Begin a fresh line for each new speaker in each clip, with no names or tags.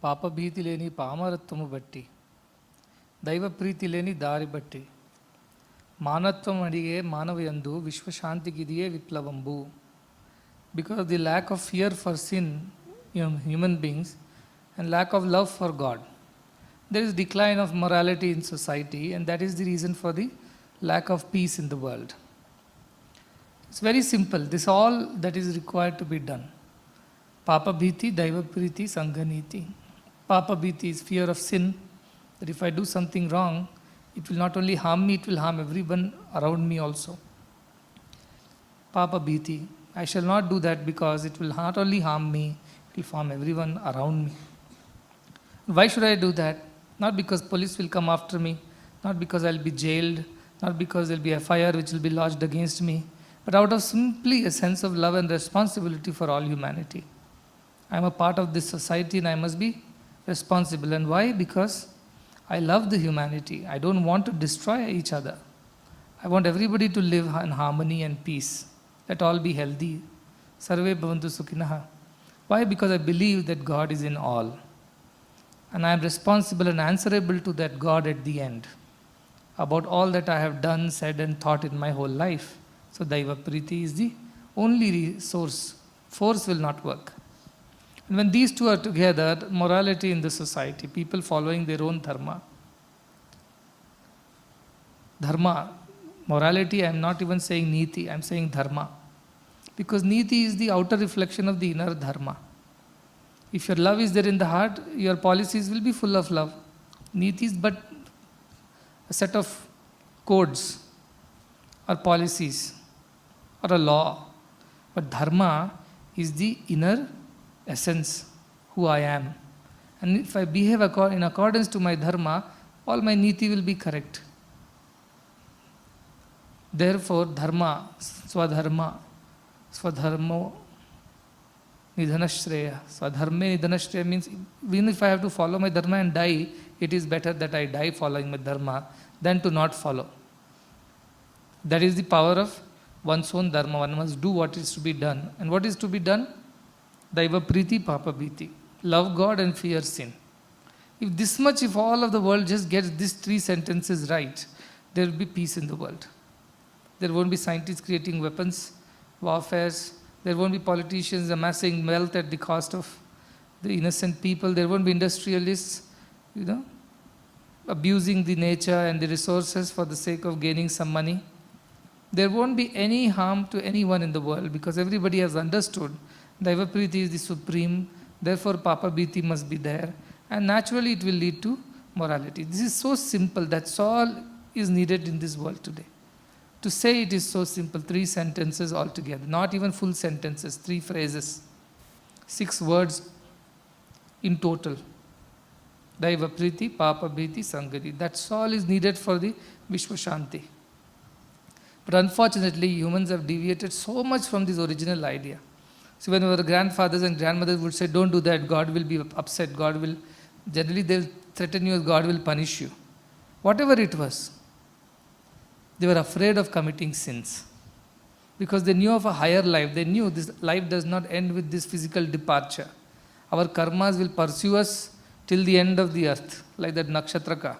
పాపభీతి లేని పామరత్వము బట్టి, దైవప్రీతి లేని దారి బట్టి, మానత్వం అడిగే మానవయందు విశ్వశాంతికిదియే విప్లవంబు. Because of the lack of fear for sin in human beings and lack of love for God, there is decline of morality in society, and that is the reason for the lack of peace in the world. It's very simple. This is all that is required to be done. Papa bhiti, daiva priti, sanghaniti. Papa bhiti is fear of sin, that if I do something wrong, it will not only harm me, it will harm everyone around me also. Papa bhiti, I shall not do that because it will not only harm me, it will harm everyone around me. Why should I do that? Not because police will come after me, not because I'll be jailed, not because there'll be a fire which will be lodged against me, but out of simply a sense of love and responsibility for all humanity. I am a part of this society and I must be responsible. And why? Because I love the humanity. I don't want to destroy each other. I want everybody to live in harmony and peace. Let all be healthy. Sarve bhavantu sukhinaha. Why? Because I believe that God is in all. And I am responsible and answerable to that God at the end about all that I have done, said and thought in my whole life. So Daiva Priti is the only source. Force will not work. And when these two are together, morality in the society, people following their own dharma. Dharma, morality, I am not even saying niti, I am saying dharma. Because niti is the outer reflection of the inner dharma. If your love is there in the heart, your policies will be full of love. Niti is but a set of codes or policies or a law. But dharma is the inner essence, who I am. And if I behave in accordance to my dharma, all my niti will be correct. Therefore, dharma, swadharma, swadharmo, nidhanashreya. Swadharme nidhanashreya means even if I have to follow my dharma and die, it is better that I die following my dharma than to not follow. That is the power of one's own dharma. One must do what is to be done. And what is to be done? Daiva priti, papa bhiti. Love God and fear sin. If all of the world just gets these 3 sentences right, there will be peace in the world. There won't be scientists creating weapons, warfares. There won't be politicians amassing wealth at the cost of the innocent people. There won't be industrialists, abusing the nature and the resources for the sake of gaining some money. There won't be any harm to anyone in the world because everybody has understood Daiva Priti is the supreme, therefore Papa Bhiti must be there, and naturally it will lead to morality. This is so simple, that's all is needed in this world today. To say it is so simple, 3 sentences altogether, not even full sentences, 3 phrases, 6 words in total. Daiva Priti, Papa Bhiti, Sangati. That's all is needed for the Vishwa Shanti. But unfortunately, humans have deviated so much from this original idea. So when our grandfathers and grandmothers would say, don't do that, God will be upset, generally they will threaten you, God will punish you. Whatever it was, they were afraid of committing sins. Because they knew of a higher life. They knew this life does not end with this physical departure. Our karmas will pursue us till the end of the earth, like that nakshatraka.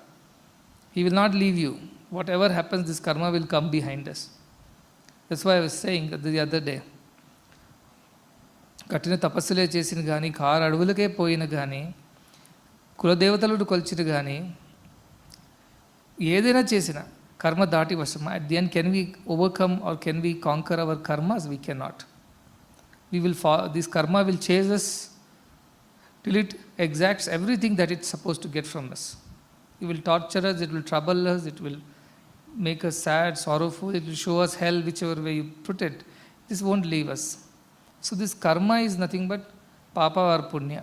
He will not leave you. Whatever happens, this karma will come behind us. That's why I was saying the other day, కఠిన తపస్సులే చేసిన కానీ, car అడవులకే పోయిన కానీ, కులదేవతలను కొలిచిన కానీ, ఏదైనా చేసిన కర్మ దాటి వశమా. At the end can we overcome or can we conquer our karmas? We can not. This karma will chase us till it exacts everything that it's supposed to get from us. It will torture us, it will trouble us, it will make us sad, sorrowful, it will show us hell, whichever way you put it. This won't leave us. So this karma is nothing but papa or punya.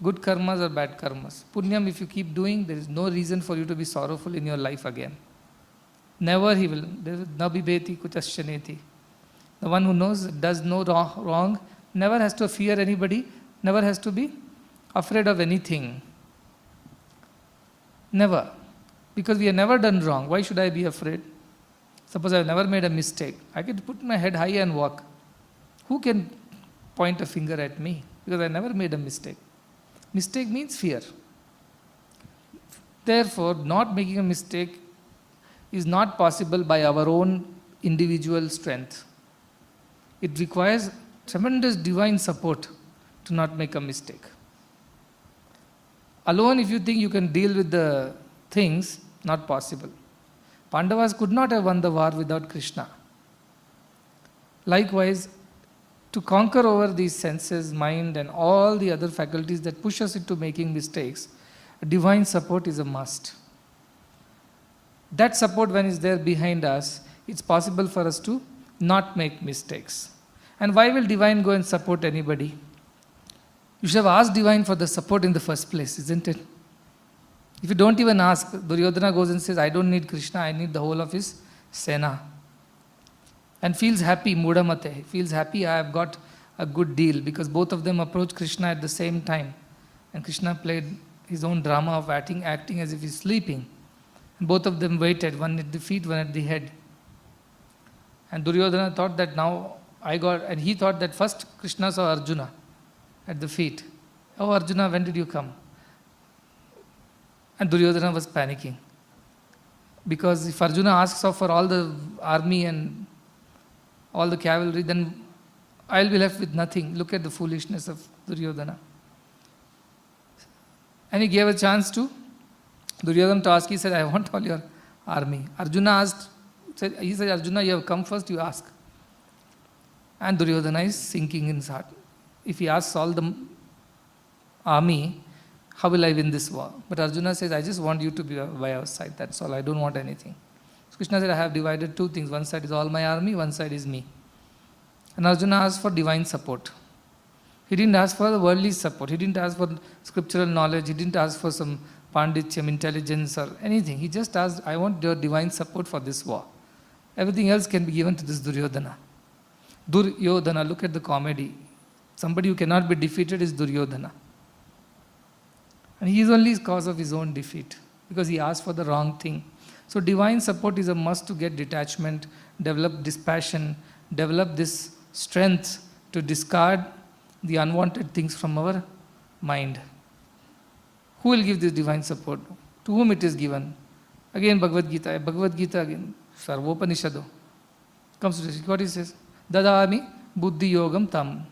Good karmas or bad karmas. Punyam, if you keep doing, there is no reason for you to be sorrowful in your life again. Never he will. Nabibeti kuchasyaneti. The one who knows, does no wrong, never has to fear anybody, never has to be afraid of anything. Never. Because we have never done wrong. Why should I be afraid? Suppose I have never made a mistake. I can put my head high and walk. Who can point a finger at me? Because I never made a mistake. Mistake means fear. Therefore, not making a mistake is not possible by our own individual strength. It requires tremendous divine support to not make a mistake. Alone, if you think you can deal with the things, not possible. Pandavas could not have won the war without Krishna. Likewise, to conquer over these senses, mind, and all the other faculties that push us into making mistakes, divine support is a must. That support, when it's there behind us, it's possible for us to not make mistakes. And why will divine go and support anybody? You should have asked divine for the support in the first place, isn't it? If you don't even ask, Duryodhana goes and says, I don't need Krishna, I need the whole of his Sena. And feels happy, Mudamate, feels happy, I have got a good deal, because both of them approached Krishna at the same time. And Krishna played his own drama of acting as if he's sleeping. And both of them waited, one at the feet, one at the head. And Duryodhana thought that now and he thought that first Krishna saw Arjuna at the feet. Oh Arjuna, when did you come? And Duryodhana was panicking. Because if Arjuna asks for all the army and all the cavalry, then I'll be left with nothing. Look at the foolishness of Duryodhana. And he gave a chance to Duryodhana to ask. He said, I want all your army. Arjuna asked, he said, Arjuna, you have come first, you ask. And Duryodhana is sinking in his heart. If he asks all the army, how will I win this war? But Arjuna says, I just want you to be by our side, that's all, I don't want anything. So Krishna said, I have divided two things, one side is all my army, one side is me. And Arjuna asked for divine support. He didn't ask for the worldly support, he didn't ask for scriptural knowledge, he didn't ask for some pandityam, intelligence or anything. He just asked, I want your divine support for this war. Everything else can be given to this Duryodhana. Duryodhana, look at the comedy. Somebody who cannot be defeated is Duryodhana. And he is only cause of his own defeat, because he asked for the wrong thing. So divine support is a must to get detachment, develop dispassion, develop this strength to discard the unwanted things from our mind. Who will give this divine support? To whom it is given? Again Bhagavad Gita. Bhagavad Gita again. Sarvopanishado. Comes to this. What he says? Dadami buddhi yogam tam.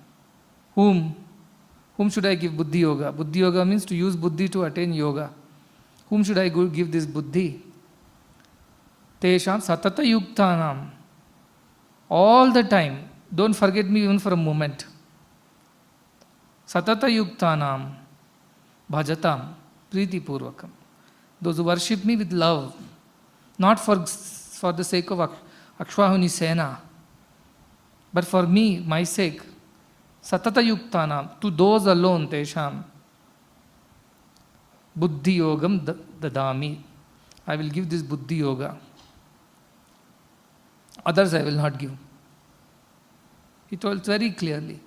Whom? Whom should I give buddhi yoga? Buddhi yoga means to use buddhi to attain yoga. Whom should I give this buddhi? Tesham satata yuktanam. All the time. Don't forget me even for a moment. Satata yuktanam. Bhajatam. Priti purvakam. Those who worship me with love. Not for the sake of Akshvahuni Sena. But for me, my sake. Satata yuktanam. To those alone, tesham. Buddhi yogam dadami. I will give this buddhi yoga. Others I will not give. He told very clearly.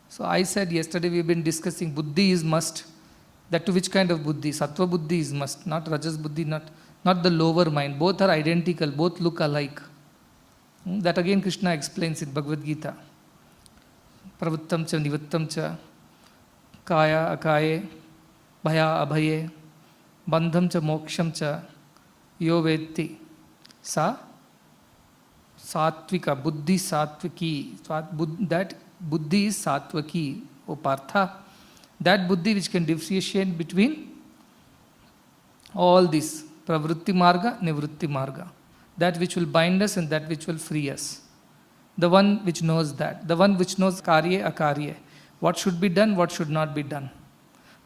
So I said yesterday, we've been discussing buddhi is must. That to which kind of buddhi? Sattva buddhi is must, not rajas buddhi, not the lower mind. Both are identical, both look alike. That again Krishna explains in Bhagavad Gita. Pravuttam cha nivuttam cha, kaya akaye, bhaya abhaye, bandham cha moksham cha, yo vetti. Sa satvika, buddhi satviki. That buddhi is satvaki, O Partha. That buddhi which can differentiate between all this, pravritti marga, nivritti marga. That which will bind us and that which will free us. The one which knows that. The one which knows karye, akarye. What should be done, what should not be done.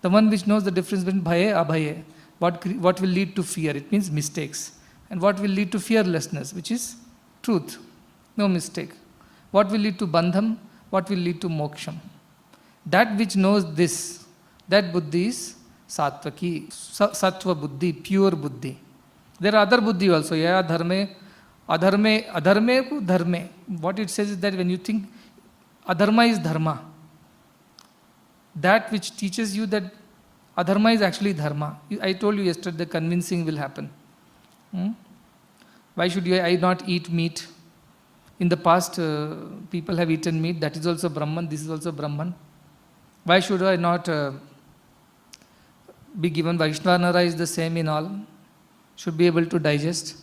The one which knows the difference between bhaye, abhaye. What will lead to fear? It means mistakes. And what will lead to fearlessness, which is truth. No mistake. What will lead to bandham? What will lead to moksham? That which knows this, that buddhi is sattvaki, sattva buddhi, pure buddhi. There are other buddhi also. Ya dharme, adharme ku dharme. What it says is that when you think adharma is dharma, that which teaches you that adharma is actually dharma. I told you yesterday the convincing will happen. Why should I not eat meat? In the past, people have eaten meat. That is also Brahman. This is also Brahman. Why should I not be given Vaishnavara is the same in all, should be able to digest.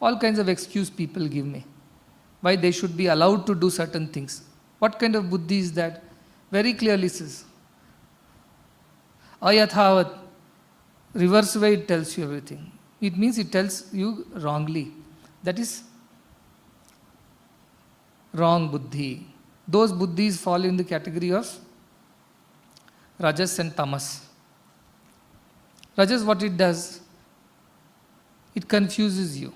All kinds of excuse people give me. Why they should be allowed to do certain things. What kind of buddhi is that? Very clearly says, ayathavat, reverse way it tells you everything. It means it tells you wrongly. That is wrong buddhi. Those buddhis fall in the category of rajas and tamas. Rajas, what it does, it confuses you.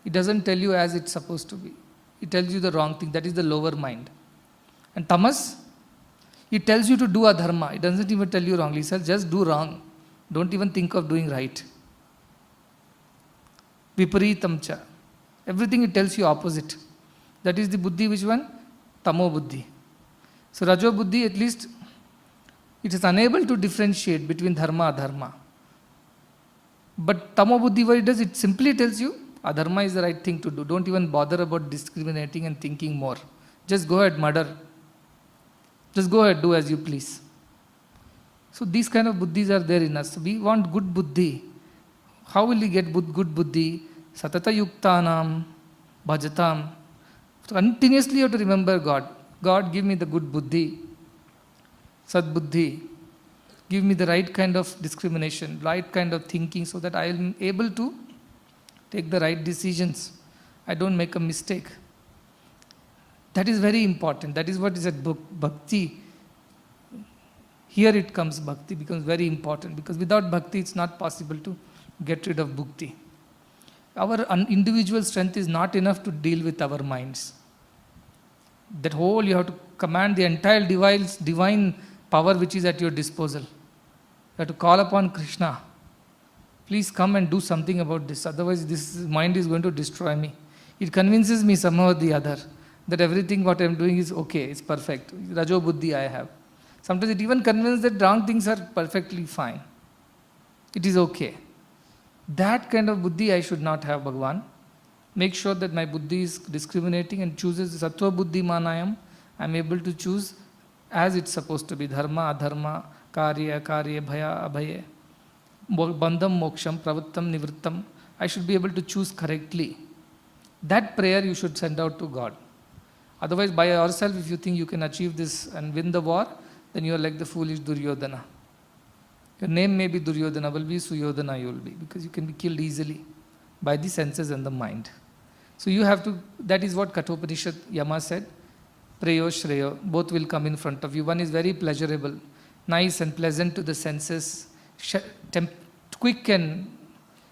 It doesn't tell you as it's supposed to be. It tells you the wrong thing. That is the lower mind. And tamas, it tells you to do adharma. It doesn't even tell you wrongly. It says just do wrong. Don't even think of doing right. Viparitamcha. Everything it tells you opposite. That is the buddhi, which one? Tamo buddhi. So Rajo buddhi, at least, it is unable to differentiate between dharma and adharma. But Tamo buddhi, what it does, it simply tells you adharma is the right thing to do. Don't even bother about discriminating and thinking more. Just go ahead, murder. Just go ahead, do as you please. So these kind of buddhis are there in us. So we want good buddhi. How will we get good buddhi? Satata yuktanam, bhajatam. So continuously you have to remember God. God, give me the good buddhi, sad buddhi. Give me the right kind of discrimination, right kind of thinking, so that I am able to take the right decisions. I don't make a mistake. That is very important. That is what is at bhakti. Here it comes, bhakti becomes very important, because without bhakti it's not possible to get rid of bhakti. Our individual strength is not enough to deal with our minds. That whole, you have to command the entire divine power which is at your disposal. You have to call upon Krishna. Please come and do something about this. Otherwise this mind is going to destroy me. It convinces me somehow or the other that everything what I am doing is okay, it's perfect. Rajo buddhi I have. Sometimes it even convinces that wrong things are perfectly fine. It is okay. That kind of buddhi I should not have, Bhagavan. Make sure that my buddhi is discriminating and chooses sattva buddhi manayam. I am able to choose as it's supposed to be. Dharma, adharma, karya, bhaya, abhaya. Bandham, moksham, pravittam, nivrittam. I should be able to choose correctly. That prayer you should send out to God. Otherwise, by yourself, if you think you can achieve this and win the war, then you are like the foolish Duryodhana. Your name may be Duryodhana, will be Suyodhana you will be, because you can be killed easily by the senses and the mind. So you have to, that is what Kathopanishad Yama said, Preyo Shreyo, both will come in front of you. One is very pleasurable, nice and pleasant to the senses, quick and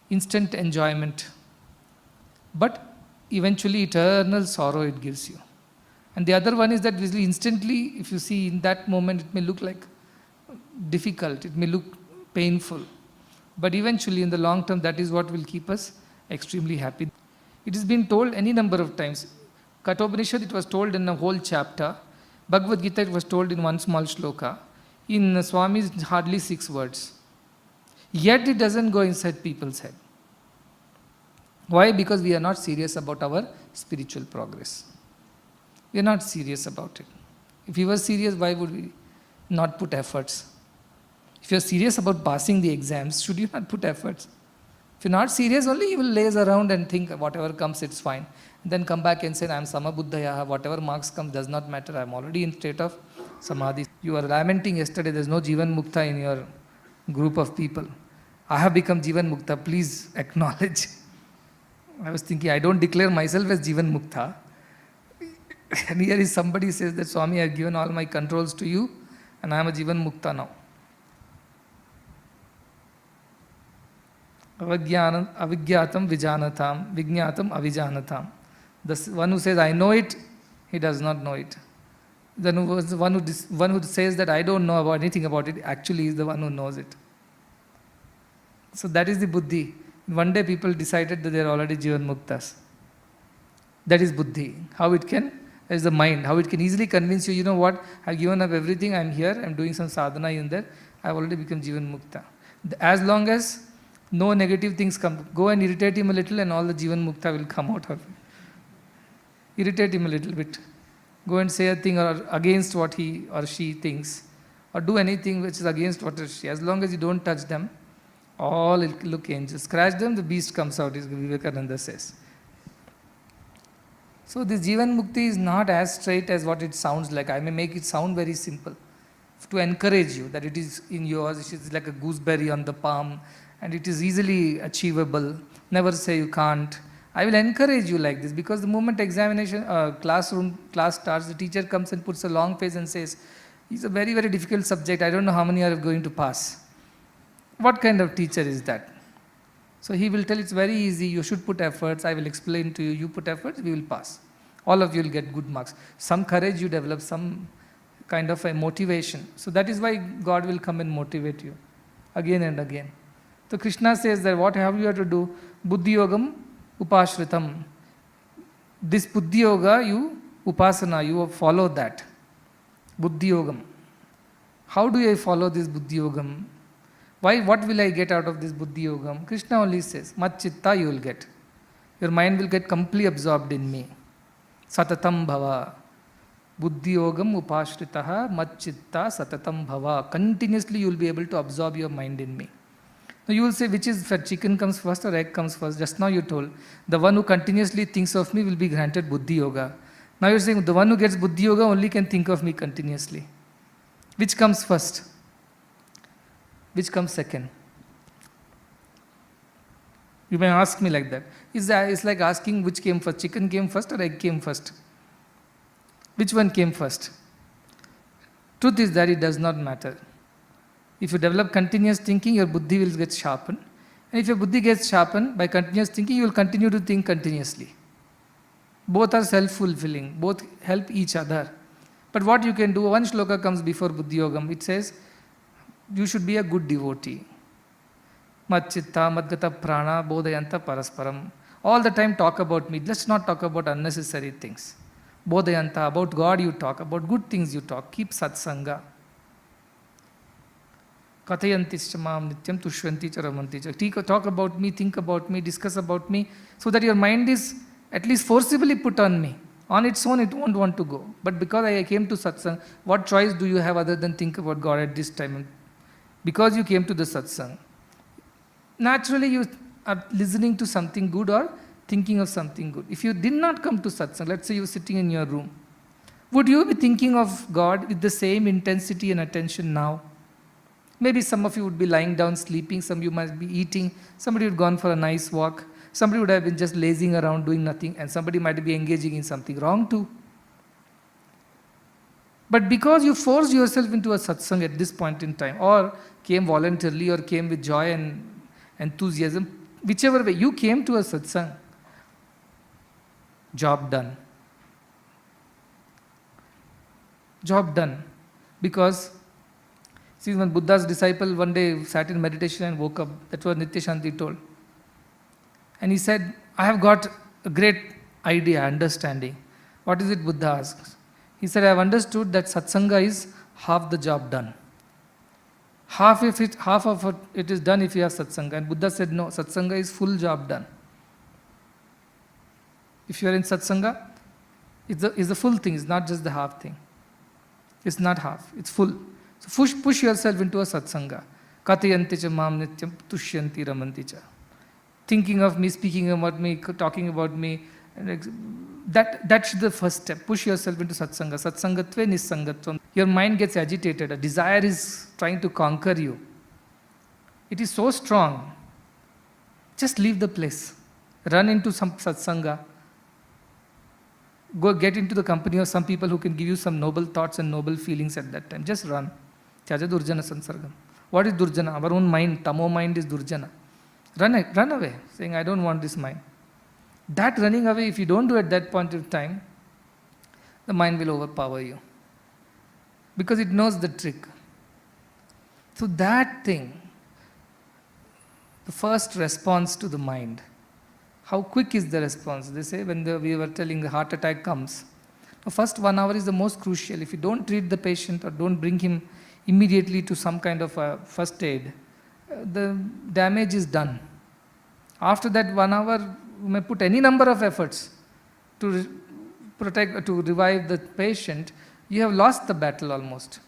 instant enjoyment. But eventually eternal sorrow it gives you. And the other one is that instantly, if you see in that moment, it may look like difficult, it may look painful. But eventually in the long term, that is what will keep us extremely happy. It has been told any number of times. Kathopanishad, it was told in a whole chapter. Bhagavad Gita, it was told in one small shloka. In Swami's, hardly 6 words. Yet it doesn't go inside people's head. Why? Because we are not serious about our spiritual progress. We are not serious about it. If we were serious, why would we not put efforts? If you are serious about passing the exams, should you not put efforts? If you are not serious, only you will laze around and think whatever comes, it's fine. And then come back and say, I am Samabuddhaya, whatever marks come does not matter, I am already in state of Samadhi. You were lamenting yesterday, there is no Jivan Mukta in your group of people. I have become Jivan Mukta, please acknowledge. I was thinking, I don't declare myself as Jivan Mukta. And here is somebody says that Swami, I have given all my controls to you and I am a Jivan Mukta now. Avigyatam vijanatam, vignatam avijanatam. The one who says, I know it, he does not know it. The one who says that I don't know about anything about it, actually is the one who knows it. So that is the buddhi. One day people decided that they are already Jivan Muktas. That is buddhi. How it can? That is the mind. How it can easily convince you, you know what, I have given up everything, I am here, I am doing some sadhana in there, I have already become Jivan Mukta. As long as no negative things come, go and irritate him a little and all the Jivan Mukta will come out of him. Irritate him a little bit. Go and say a thing or against what he or she thinks. or do anything which is against what is she. As long as you don't touch them, all will look angels. Scratch them, the beast comes out, as Vivekananda says. So this Jivan Mukti is not as straight as what it sounds like. I may make it sound very simple to encourage you that it is in yours, it is like a gooseberry on the palm, and it is easily achievable. Never say you can't. I will encourage you like this, because the moment examination, class starts, the teacher comes and puts a long face and says, it's a very, very difficult subject, I don't know how many are going to pass. What kind of teacher is that? So he will tell it's very easy, you should put efforts, I will explain to you, you put efforts, we will pass. All of you will get good marks. Some courage you develop, some kind of a motivation. So that is why God will come and motivate you again and again. So Krishna says that what have you to do? Buddhi yogam upashritam. This buddhi yoga, you upasana, you follow that. Buddhi yogam. How do I follow this buddhi yogam? Why? What will I get out of this buddhi yogam? Krishna only says, mat chitta you will get. Your mind will get completely absorbed in me. Satatam bhava. Buddhi yogam upashritaha mat chitta satatam bhava. Continuously you will be able to absorb your mind in me. Now you will say, which is first, chicken comes first or egg comes first? Just now you told, the one who continuously thinks of me will be granted buddhi yoga. Now you are saying, the one who gets buddhi yoga only can think of me continuously. Which comes first? Which comes second? You may ask me like that. It's like asking which came first, chicken came first or egg came first? Which one came first? Truth is that it does not matter. If you develop continuous thinking, your buddhi will get sharpened. And if your buddhi gets sharpened by continuous thinking, you will continue to think continuously. Both are self-fulfilling. Both help each other. But what you can do, one shloka comes before buddhi yogam. It says, you should be a good devotee. Madchitta, madgata prana, bodhayanta parasparam. All the time talk about me. Let's not talk about unnecessary things. Bodhayanta, about God you talk, about good things you talk. Keep satsanga. Kathayantischa mam nityam tushyanti cha ramanti cha. Talk about me, think about me, discuss about me, so that your mind is at least forcibly put on me. On its own, it won't want to go. But because I came to satsang, what choice do you have other than think about God at this time? Because you came to the satsang, naturally you are listening to something good or thinking of something good. If you did not come to satsang, let's say you are sitting in your room, would you be thinking of God with the same intensity and attention now? Maybe some of you would be lying down sleeping, some of you might be eating, somebody would have gone for a nice walk, somebody would have been just lazing around doing nothing, and somebody might be engaging in something wrong too. But because you forced yourself into a satsang at this point in time, or came voluntarily, or came with joy and enthusiasm, whichever way, you came to a satsang, job done. Job done. Because, see, when Buddha's disciple one day sat in meditation and woke up, that's what Nitya Shanti told. And he said, I have got a great idea, understanding. What is it, Buddha asks? He said, I have understood that satsanga is half the job done. Half of it is done if you have satsanga. And Buddha said, no, satsanga is full job done. If you are in satsanga, it's the full thing, it's not just the half thing. It's not half, it's full. So push yourself into a satsanga. Kathayanti cha mam nityam tushyanti ramanti cha. Thinking of me, speaking about me, talking about me, that's the first step. Push yourself into satsanga. Satsangatve nissangatvam. Your mind gets agitated. A desire is trying to conquer you. It is so strong. Just leave the place. Run into some satsanga. Go get into the company of some people who can give you some noble thoughts and noble feelings at that time. Just run. Tyaja durjana sansargam. What is durjana? Our own mind, tamo mind is durjana. Run away, saying, I don't want this mind. That running away, if you don't do at that point of time, the mind will overpower you. Because it knows the trick. So that thing, the first response to the mind, how quick is the response? They say when we were telling the heart attack comes, the first 1 hour is the most crucial. If you don't treat the patient or don't bring him immediately to some kind of a first aid, the damage is done. After that 1 hour, you may put any number of efforts to revive the patient, you have lost the battle almost.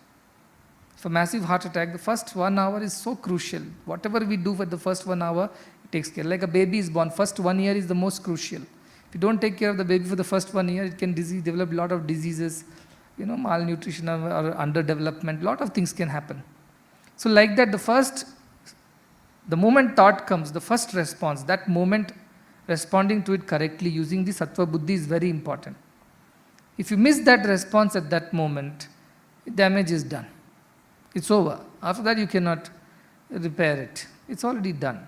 For massive heart attack, the first 1 hour is so crucial. Whatever we do for the first 1 hour, it takes care. Like a baby is born, first 1 year is the most crucial. If you don't take care of the baby for the first 1 year, it can develop a lot of diseases, malnutrition or underdevelopment, lot of things can happen. So like that, the moment thought comes, the first response, that moment responding to it correctly using the sattva buddhi is very important. If you miss that response at that moment, damage is done. It's over. After that you cannot repair it. It's already done.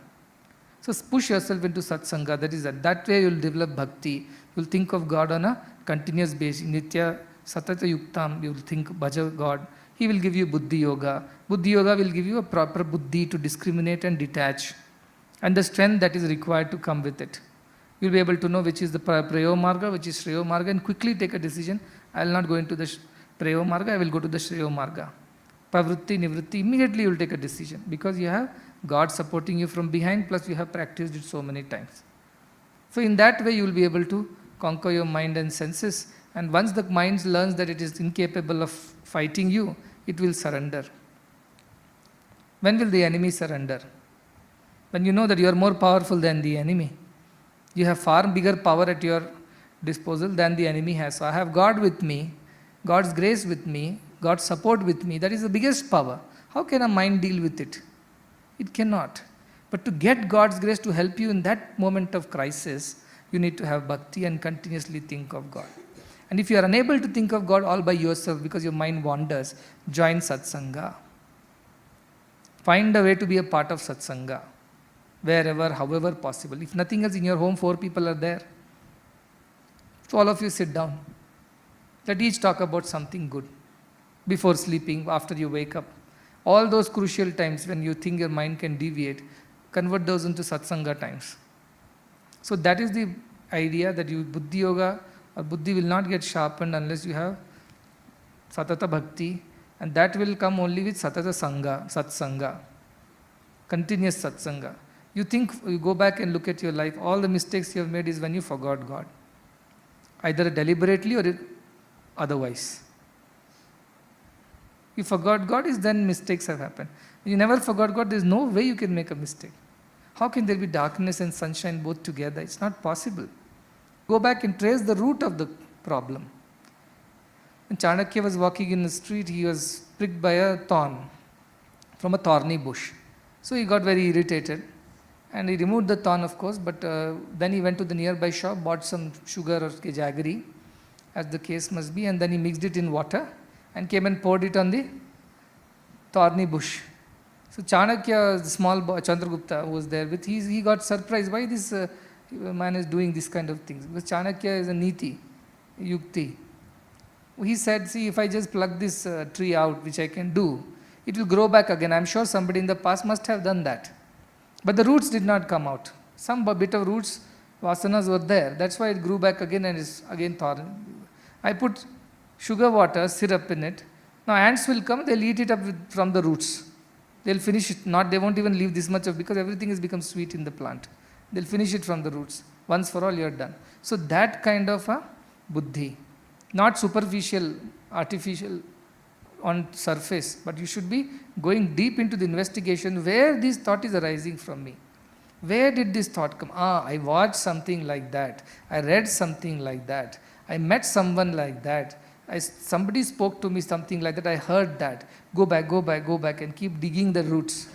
So push yourself into satsanga. That way you will develop bhakti. You will think of God on a continuous basis. Nitya satata yuktam. You will think bhaja God. He will give you buddhi yoga. Buddhi yoga will give you a proper buddhi to discriminate and detach, and the strength that is required to come with it. You will be able to know which is the prayo marga, which is shreyo marga, and quickly take a decision. I will not go into the prayo marga, I will go to the shreyo marga. Pravritti, nivritti, immediately you will take a decision because you have God supporting you from behind, plus you have practiced it so many times. So in that way you will be able to conquer your mind and senses, and once the mind learns that it is incapable of fighting you, it will surrender. When will the enemy surrender? When you know that you are more powerful than the enemy. You have far bigger power at your disposal than the enemy has. So I have God with me, God's grace with me, God's support with me. That is the biggest power. How can a mind deal with it? It cannot. But to get God's grace to help you in that moment of crisis, you need to have bhakti and continuously think of God. And if you are unable to think of God all by yourself because your mind wanders, join satsanga. Find a way to be a part of satsanga, wherever, however possible. If nothing else, in your home 4 people are there. So all of you sit down. Let each talk about something good. Before sleeping, after you wake up. All those crucial times when you think your mind can deviate, convert those into satsanga times. So that is the idea, that you buddhi yoga or buddhi will not get sharpened unless you have satata bhakti, and that will come only with satata sangha, satsanga, continuous satsanga. You go back and look at your life, all the mistakes you have made is when you forgot God, either deliberately or otherwise. You forgot God, is then mistakes have happened. You never forgot God, there is no way you can make a mistake. How can there be darkness and sunshine both together? It's not possible. Go back and trace the root of the problem. When Chanakya was walking in the street, he was pricked by a thorn from a thorny bush. So he got very irritated and he removed the thorn, of course, but then he went to the nearby shop, bought some sugar or jaggery, as the case must be, and then he mixed it in water and came and poured it on the thorny bush. So Chanakya, the small boy, Chandragupta, who was there with, he got surprised. Why this man is doing this kind of things? Because Chanakya is a niti, yukti. He said, see, if I just pluck this tree out, which I can do, it will grow back again. I'm sure somebody in the past must have done that. But the roots did not come out. Some bit of roots, vasanas were there. That's why it grew back again and is again thorn. I put sugar water, syrup in it. Now ants will come, they'll eat it up from the roots. They'll finish it. They won't even leave this much of, because everything has become sweet in the plant. They'll finish it from the roots. Once for all, you're done. So that kind of a buddhi, not superficial, artificial on surface, but you should be going deep into the investigation where this thought is arising from me. Where did this thought come? I watched something like that. I read something like that. I met someone like that. Somebody spoke to me something like that. I heard that. Go back and keep digging the roots.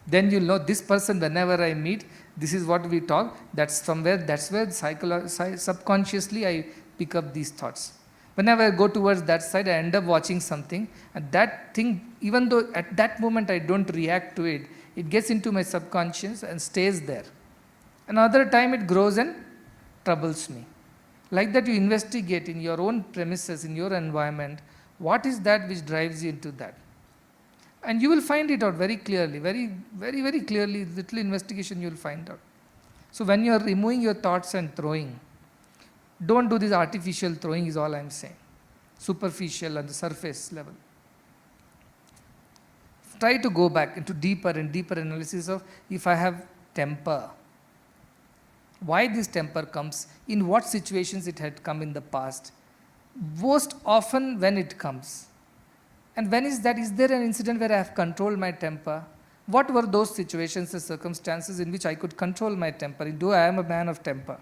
Then you'll know this person, whenever I meet, this is what we talk. That's where subconsciously I pick up these thoughts. Whenever I go towards that side, I end up watching something, and that thing, even though at that moment I don't react to it, it gets into my subconscious and stays there. Another time it grows and troubles me. Like that, you investigate in your own premises, in your environment, what is that which drives you into that. And you will find it out very clearly, very clearly, little investigation you will find out. So when you are removing your thoughts and throwing, don't do this artificial throwing is all I am saying. Superficial on the surface level. Try to go back into deeper and deeper analysis of, if I have temper, why this temper comes, in what situations it had come in the past, most often when it comes, And when is that? Is there an incident where I have controlled my temper? What were those situations and circumstances in which I could control my temper? Though I am a man of temper.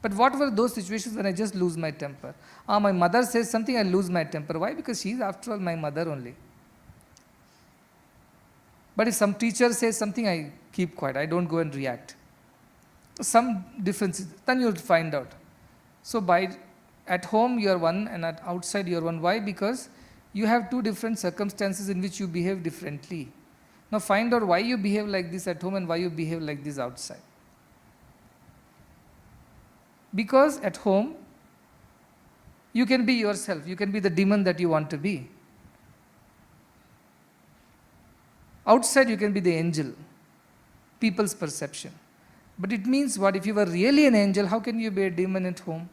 But what were those situations when I just lose my temper? My mother says something, I lose my temper. Why? Because she is after all my mother only. But if some teacher says something, I keep quiet. I don't go and react. Some differences, then you'll find out. So at home you are one and at outside you are one. Why? Because you have two different circumstances in which you behave differently. Now find out why you behave like this at home and why you behave like this outside. Because at home, you can be yourself. You can be the demon that you want to be. Outside, you can be the angel. People's perception. But it means what? If you were really an angel, how can you be a demon at home?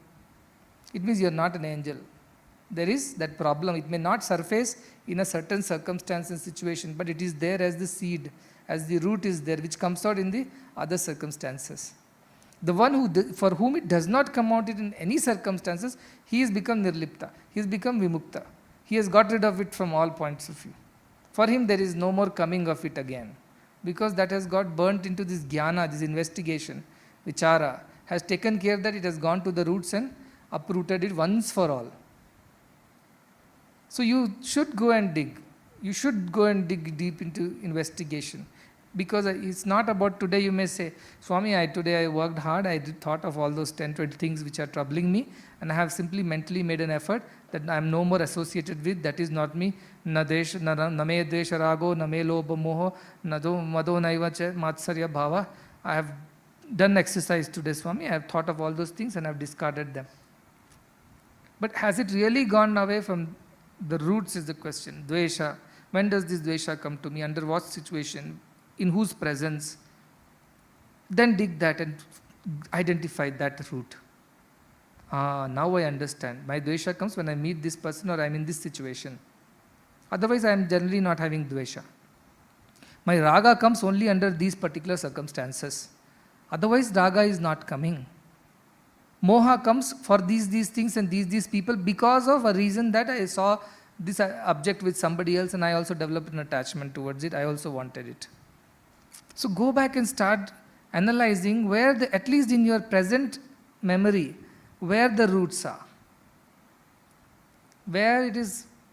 It means you are not an angel. There is that problem. It may not surface in a certain circumstance and situation, but it is there as the seed, as the root is there, which comes out in the other circumstances. The one for whom it does not come out in any circumstances, he has become nirlipta. He has become vimukta. He has got rid of it from all points of view. For him, there is no more coming of it again. Because that has got burnt into this jnana, this investigation, vichara, has taken care that it has gone to the roots and uprooted it once for all. So you should go and dig. You should go and dig deep into investigation. Because it's not about today you may say, Swami, today I worked hard, I thought of all those 10, 20 things which are troubling me, and I have simply mentally made an effort that I am no more associated with, that is not me. Na me desha rago, na me lobha moho, mado naiva cha matsarya bhava. I have done exercise today, Swami, I have thought of all those things and I have discarded them. But has it really gone away from the roots is the question. Dvesha, when does this dvesha come to me, under what situation? In whose presence? Then dig that and identify that root. Now I understand. My dvesha comes when I meet this person or I am in this situation. Otherwise I am generally not having dvesha. My raga comes only under these particular circumstances. Otherwise raga is not coming. Moha comes for these things and these people because of a reason that I saw this object with somebody else and I also developed an attachment towards it. I also wanted it. So go back and start analyzing where at least in your present memory, where the roots are. Where it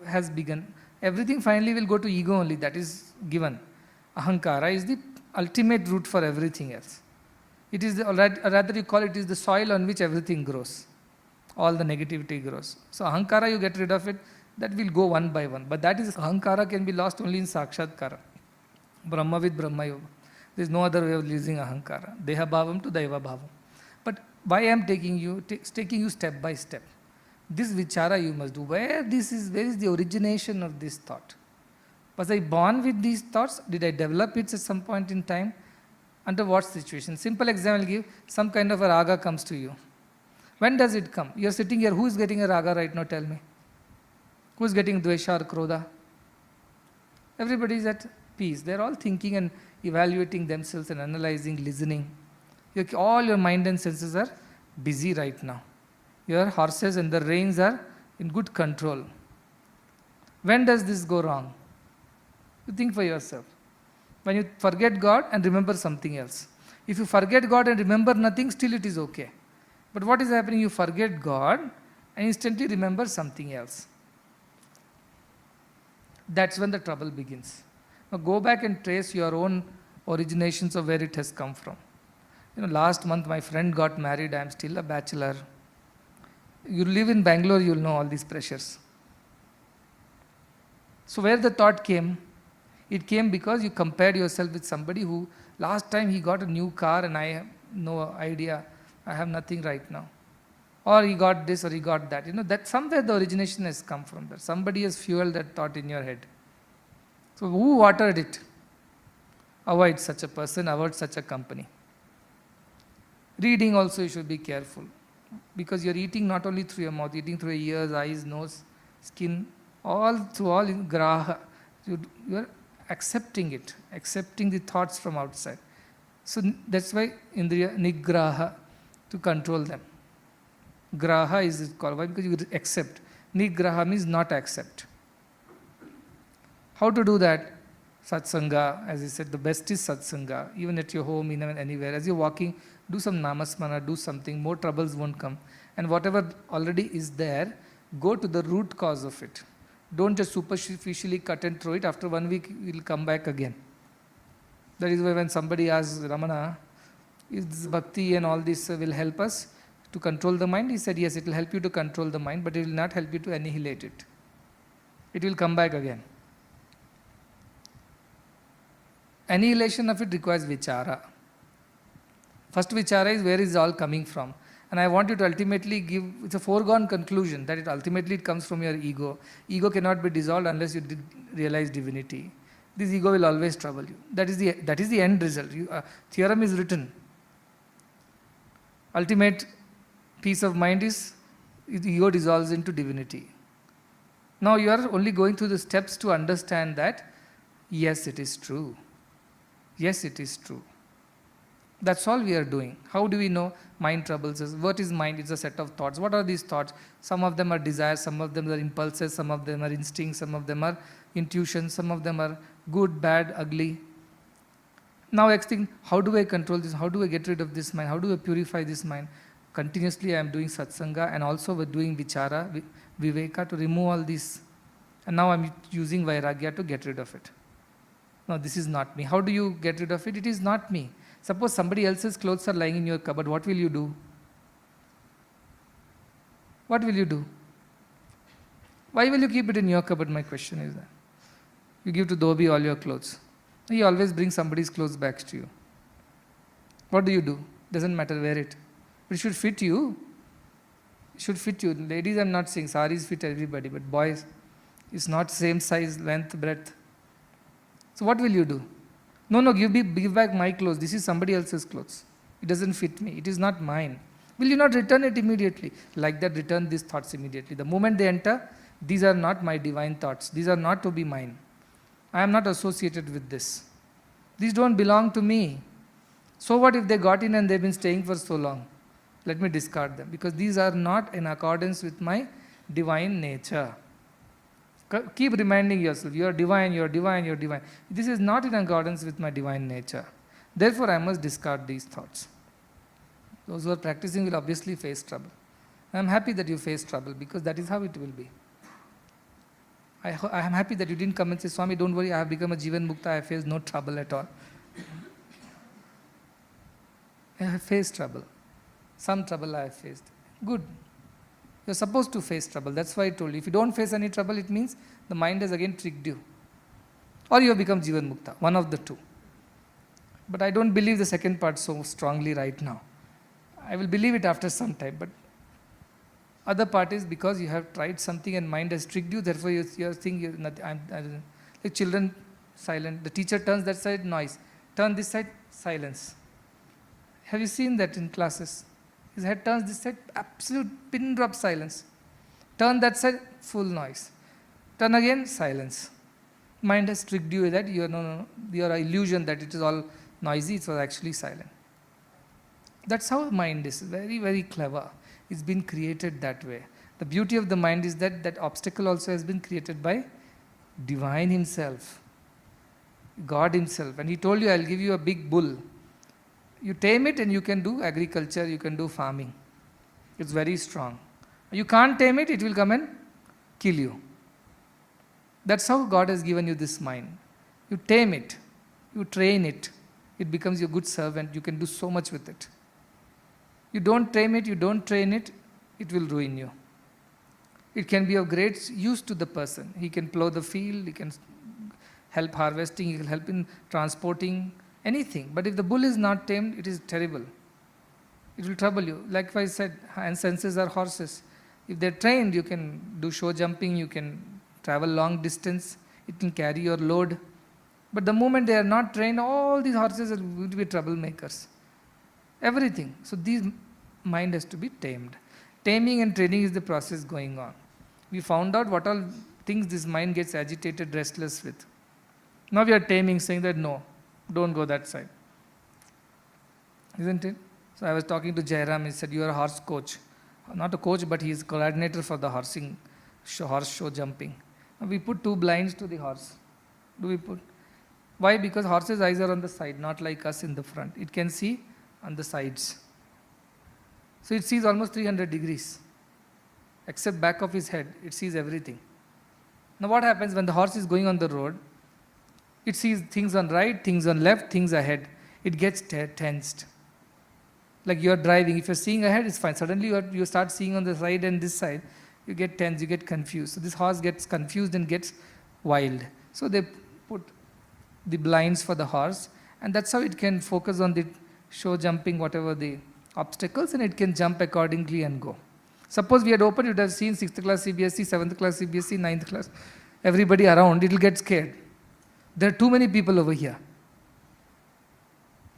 has begun. Everything finally will go to ego only, that is given. Ahankara is the ultimate root for everything else. It is rather you call it is the soil on which everything grows. All the negativity grows. So Ahankara, you get rid of it, that will go one by one. But that is, Ahankara can be lost only in Sakshatkara. Brahma with Brahma Yoga. There is no other way of losing Ahankara. Deha bhavam to Daiva bhavam. But why I am taking you step by step. This vichara you must do. Where is the origination of this thought? Was I born with these thoughts? Did I develop it at some point in time? Under what situation? Simple example I'll give. Some kind of a raga comes to you. When does it come? You are sitting here. Who is getting a raga right now? Tell me. Who is getting dvesha or krodha? Everybody is at peace. They are all thinking and evaluating themselves and analyzing, listening. All your mind and senses are busy right now. Your horses and the reins are in good control. When does this go wrong? You think for yourself. When you forget God and remember something else. If you forget God and remember nothing, still it is okay. But what is happening? You forget God and instantly remember something else. That's when the trouble begins. Now go back and trace your own originations of where it has come from. Last month my friend got married. I am still a bachelor. You live in Bangalore, you will know all these pressures. So where the thought came? It came because you compared yourself with somebody who last time he got a new car and I have no idea. I have nothing right now. Or he got this or he got that. That somewhere the origination has come from there. Somebody has fueled that thought in your head. So who watered it? Avoid such a person, avoid such a company. Reading also you should be careful. Because you are eating not only through your mouth, eating through your ears, eyes, nose, skin, through all in graha. You are accepting it, accepting the thoughts from outside. So that's why indriya nigraha, to control them. Graha is called, why? Because you accept. Nigraha means not accept. How to do that? Satsanga, as I said, the best is satsanga. Even at your home, even anywhere. As you're walking, do some namasmana, do something, more troubles won't come. And whatever already is there, go to the root cause of it. Don't just superficially cut and throw it. After 1 week, it will come back again. That is why when somebody asks Ramana, is bhakti and all this will help us to control the mind? He said, yes, it will help you to control the mind, but it will not help you to annihilate it. It will come back again. Annihilation of it requires vichara. First vichara is where is all coming from. And I want you to ultimately give, it's a foregone conclusion that it ultimately comes from your ego. Ego cannot be dissolved unless you realize divinity. This ego will always trouble you. That is the end result. Theorem is written. Ultimate peace of mind is the ego dissolves into divinity. Now you are only going through the steps to understand that, yes, it is true. Yes, it is true. That's all we are doing. How do we know mind troubles us? What is mind? It's a set of thoughts. What are these thoughts? Some of them are desires, some of them are impulses, some of them are instincts, some of them are intuitions, some of them are good, bad, ugly. Now next thing, how do I control this? How do I get rid of this mind? How do I purify this mind? Continuously I am doing satsanga and also we're doing vichara, viveka to remove all this. And now I'm using vairagya to get rid of it. No, this is not me. How do you get rid of it? It is not me. Suppose somebody else's clothes are lying in your cupboard, what will you do? What will you do? Why will you keep it in your cupboard? My question is that. You give to Dhobi all your clothes. He always brings somebody's clothes back to you. What do? Doesn't matter, wear it. But it should fit you. It should fit you. Ladies, I'm not saying saris fit everybody, but boys, it's not same size, length, breadth. So what will you do? No, give back my clothes. This is somebody else's clothes. It doesn't fit me. It is not mine. Will you not return it immediately? Like that, return these thoughts immediately. The moment they enter, these are not my divine thoughts. These are not to be mine. I am not associated with this. These don't belong to me. So what if they got in and they've been staying for so long? Let me discard them because these are not in accordance with my divine nature. Keep reminding yourself, you are divine, you are divine, you are divine. This is not in accordance with my divine nature. Therefore, I must discard these thoughts. Those who are practicing will obviously face trouble. I am happy that you face trouble because that is how it will be. I am happy that you didn't come and say, Swami, don't worry, I have become a Jivan Mukta, I face no trouble at all. I have faced trouble. Some trouble I have faced. Good. You're supposed to face trouble. That's why I told you. If you don't face any trouble, it means the mind has again tricked you. Or you have become Jivan Mukta, one of the two. But I don't believe the second part so strongly right now. I will believe it after some time. But other part is because you have tried something and mind has tricked you, therefore you think you're not, like children, silent. The teacher turns that side, noise. Turn this side, silence. Have you seen that in classes? His head turns this side, absolute pin drop silence. Turn that side, full noise. Turn again, silence. Mind has tricked you that you are your illusion that it is all noisy, it was actually silent. That's how mind is, very, very clever. It's been created that way. The beauty of the mind is that that obstacle also has been created by Divine Himself, God Himself. And He told you, I'll give you a big bull. You tame it and you can do agriculture, you can do farming. It's very strong. You can't tame it, it will come and kill you. That's how God has given you this mind. You tame it, you train it, it becomes your good servant, you can do so much with it. You don't tame it, you don't train it, it will ruin you. It can be of great use to the person. He can plow the field, he can help harvesting, he can help in transporting, anything. But if the bull is not tamed, it is terrible. It will trouble you. Like I said, and senses are horses. If they're trained, you can do show jumping, you can travel long distance, it can carry your load. But the moment they are not trained, all these horses are going to be troublemakers. Everything. So this mind has to be tamed. Taming and training is the process going on. We found out what all things this mind gets agitated, restless with. Now we are taming, saying that no, don't go that side. Isn't it? So I was talking to Jairam, he said, you are a horse coach. Not a coach, but he is coordinator for the horse show jumping. We put 2 blinds to the horse. Do we put? Why? Because horse's eyes are on the side, not like us in the front. It can see on the sides. So it sees almost 300 degrees. Except back of his head, it sees everything. Now what happens when the horse is going on the road? It sees things on right, things on left, things ahead. It gets tensed. Like you are driving, if you're seeing ahead, it's fine. Suddenly you start seeing on the side and this side, you get tense, you get confused. So this horse gets confused and gets wild. So they put the blinds for the horse, and that's how it can focus on the show jumping, whatever the obstacles, and it can jump accordingly and go. Suppose we had opened, you would have seen 6th class CBSE, 7th class CBSE, 9th class, everybody around, it will get scared. There are too many people over here.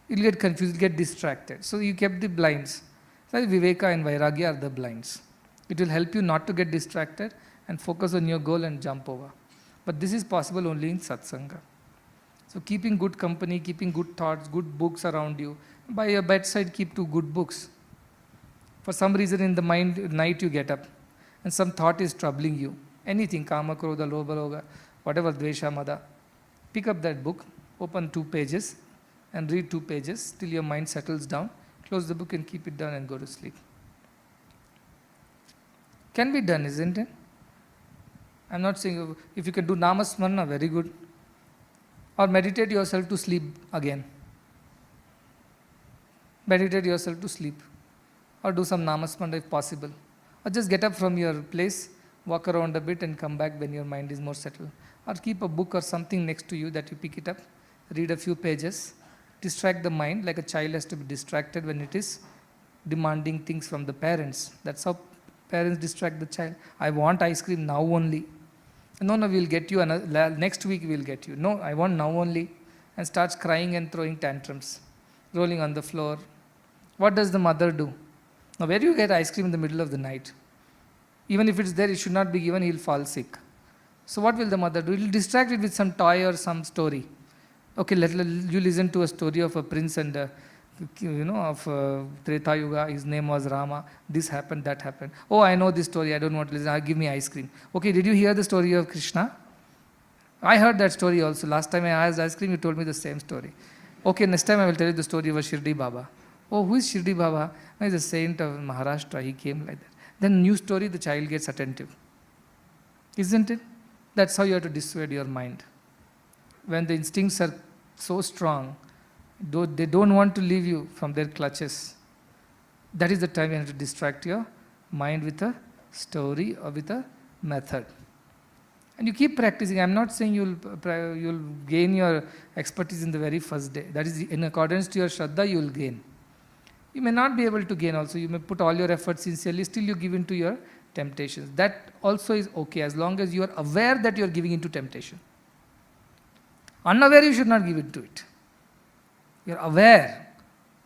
You'll get confused, you'll get distracted. So you kept the blinds. So Viveka and Vairagya are the blinds. It will help you not to get distracted and focus on your goal and jump over. But this is possible only in satsanga. So keeping good company, keeping good thoughts, good books around you. By your bedside, keep 2 good books. For some reason in the mind, night you get up and some thought is troubling you. Anything, kama, krodha, lobha, loga, whatever, dvesha, mada. Pick up that book, open 2 pages and read 2 pages till your mind settles down. Close the book and keep it down and go to sleep. Can be done, isn't it? I'm not saying if you can do namasmarana, very good. Or meditate yourself to sleep again. Meditate yourself to sleep. Or do some namasmarana if possible. Or just get up from your place, walk around a bit and come back when your mind is more settled. Or keep a book or something next to you that you pick it up, read a few pages, distract the mind like a child has to be distracted when it is demanding things from the parents. That's how parents distract the child. I want ice cream now only. No, we'll get you next week we'll get you. No, I want now only. And starts crying and throwing tantrums, rolling on the floor. What does the mother do? Now where do you get ice cream in the middle of the night? Even if it's there, it should not be given, he'll fall sick. So what will the mother do? He'll distract it with some toy or some story. Okay, you listen to a story of a prince and of Treta Yuga, his name was Rama, this happened, that happened. Oh, I know this story, I don't want to listen, give me ice cream. Okay, did you hear the story of Krishna? I heard that story also. Last time I asked ice cream, you told me the same story. Okay, next time I will tell you the story of a Shirdi Baba. Oh, who is Shirdi Baba? No, he's a saint of Maharashtra, he came like that. Then new story, the child gets attentive. Isn't it? That's how you have to dissuade your mind. When the instincts are so strong, they don't want to leave you from their clutches. That is the time you have to distract your mind with a story or with a method. And you keep practicing. I'm not saying you'll gain your expertise in the very first day. That is in accordance to your Shraddha, you will gain. You may not be able to gain also. You may put all your efforts sincerely, still you give in to your temptations. That also is okay as long as you are aware that you are giving into temptation. Unaware, you should not give it to it. You are aware.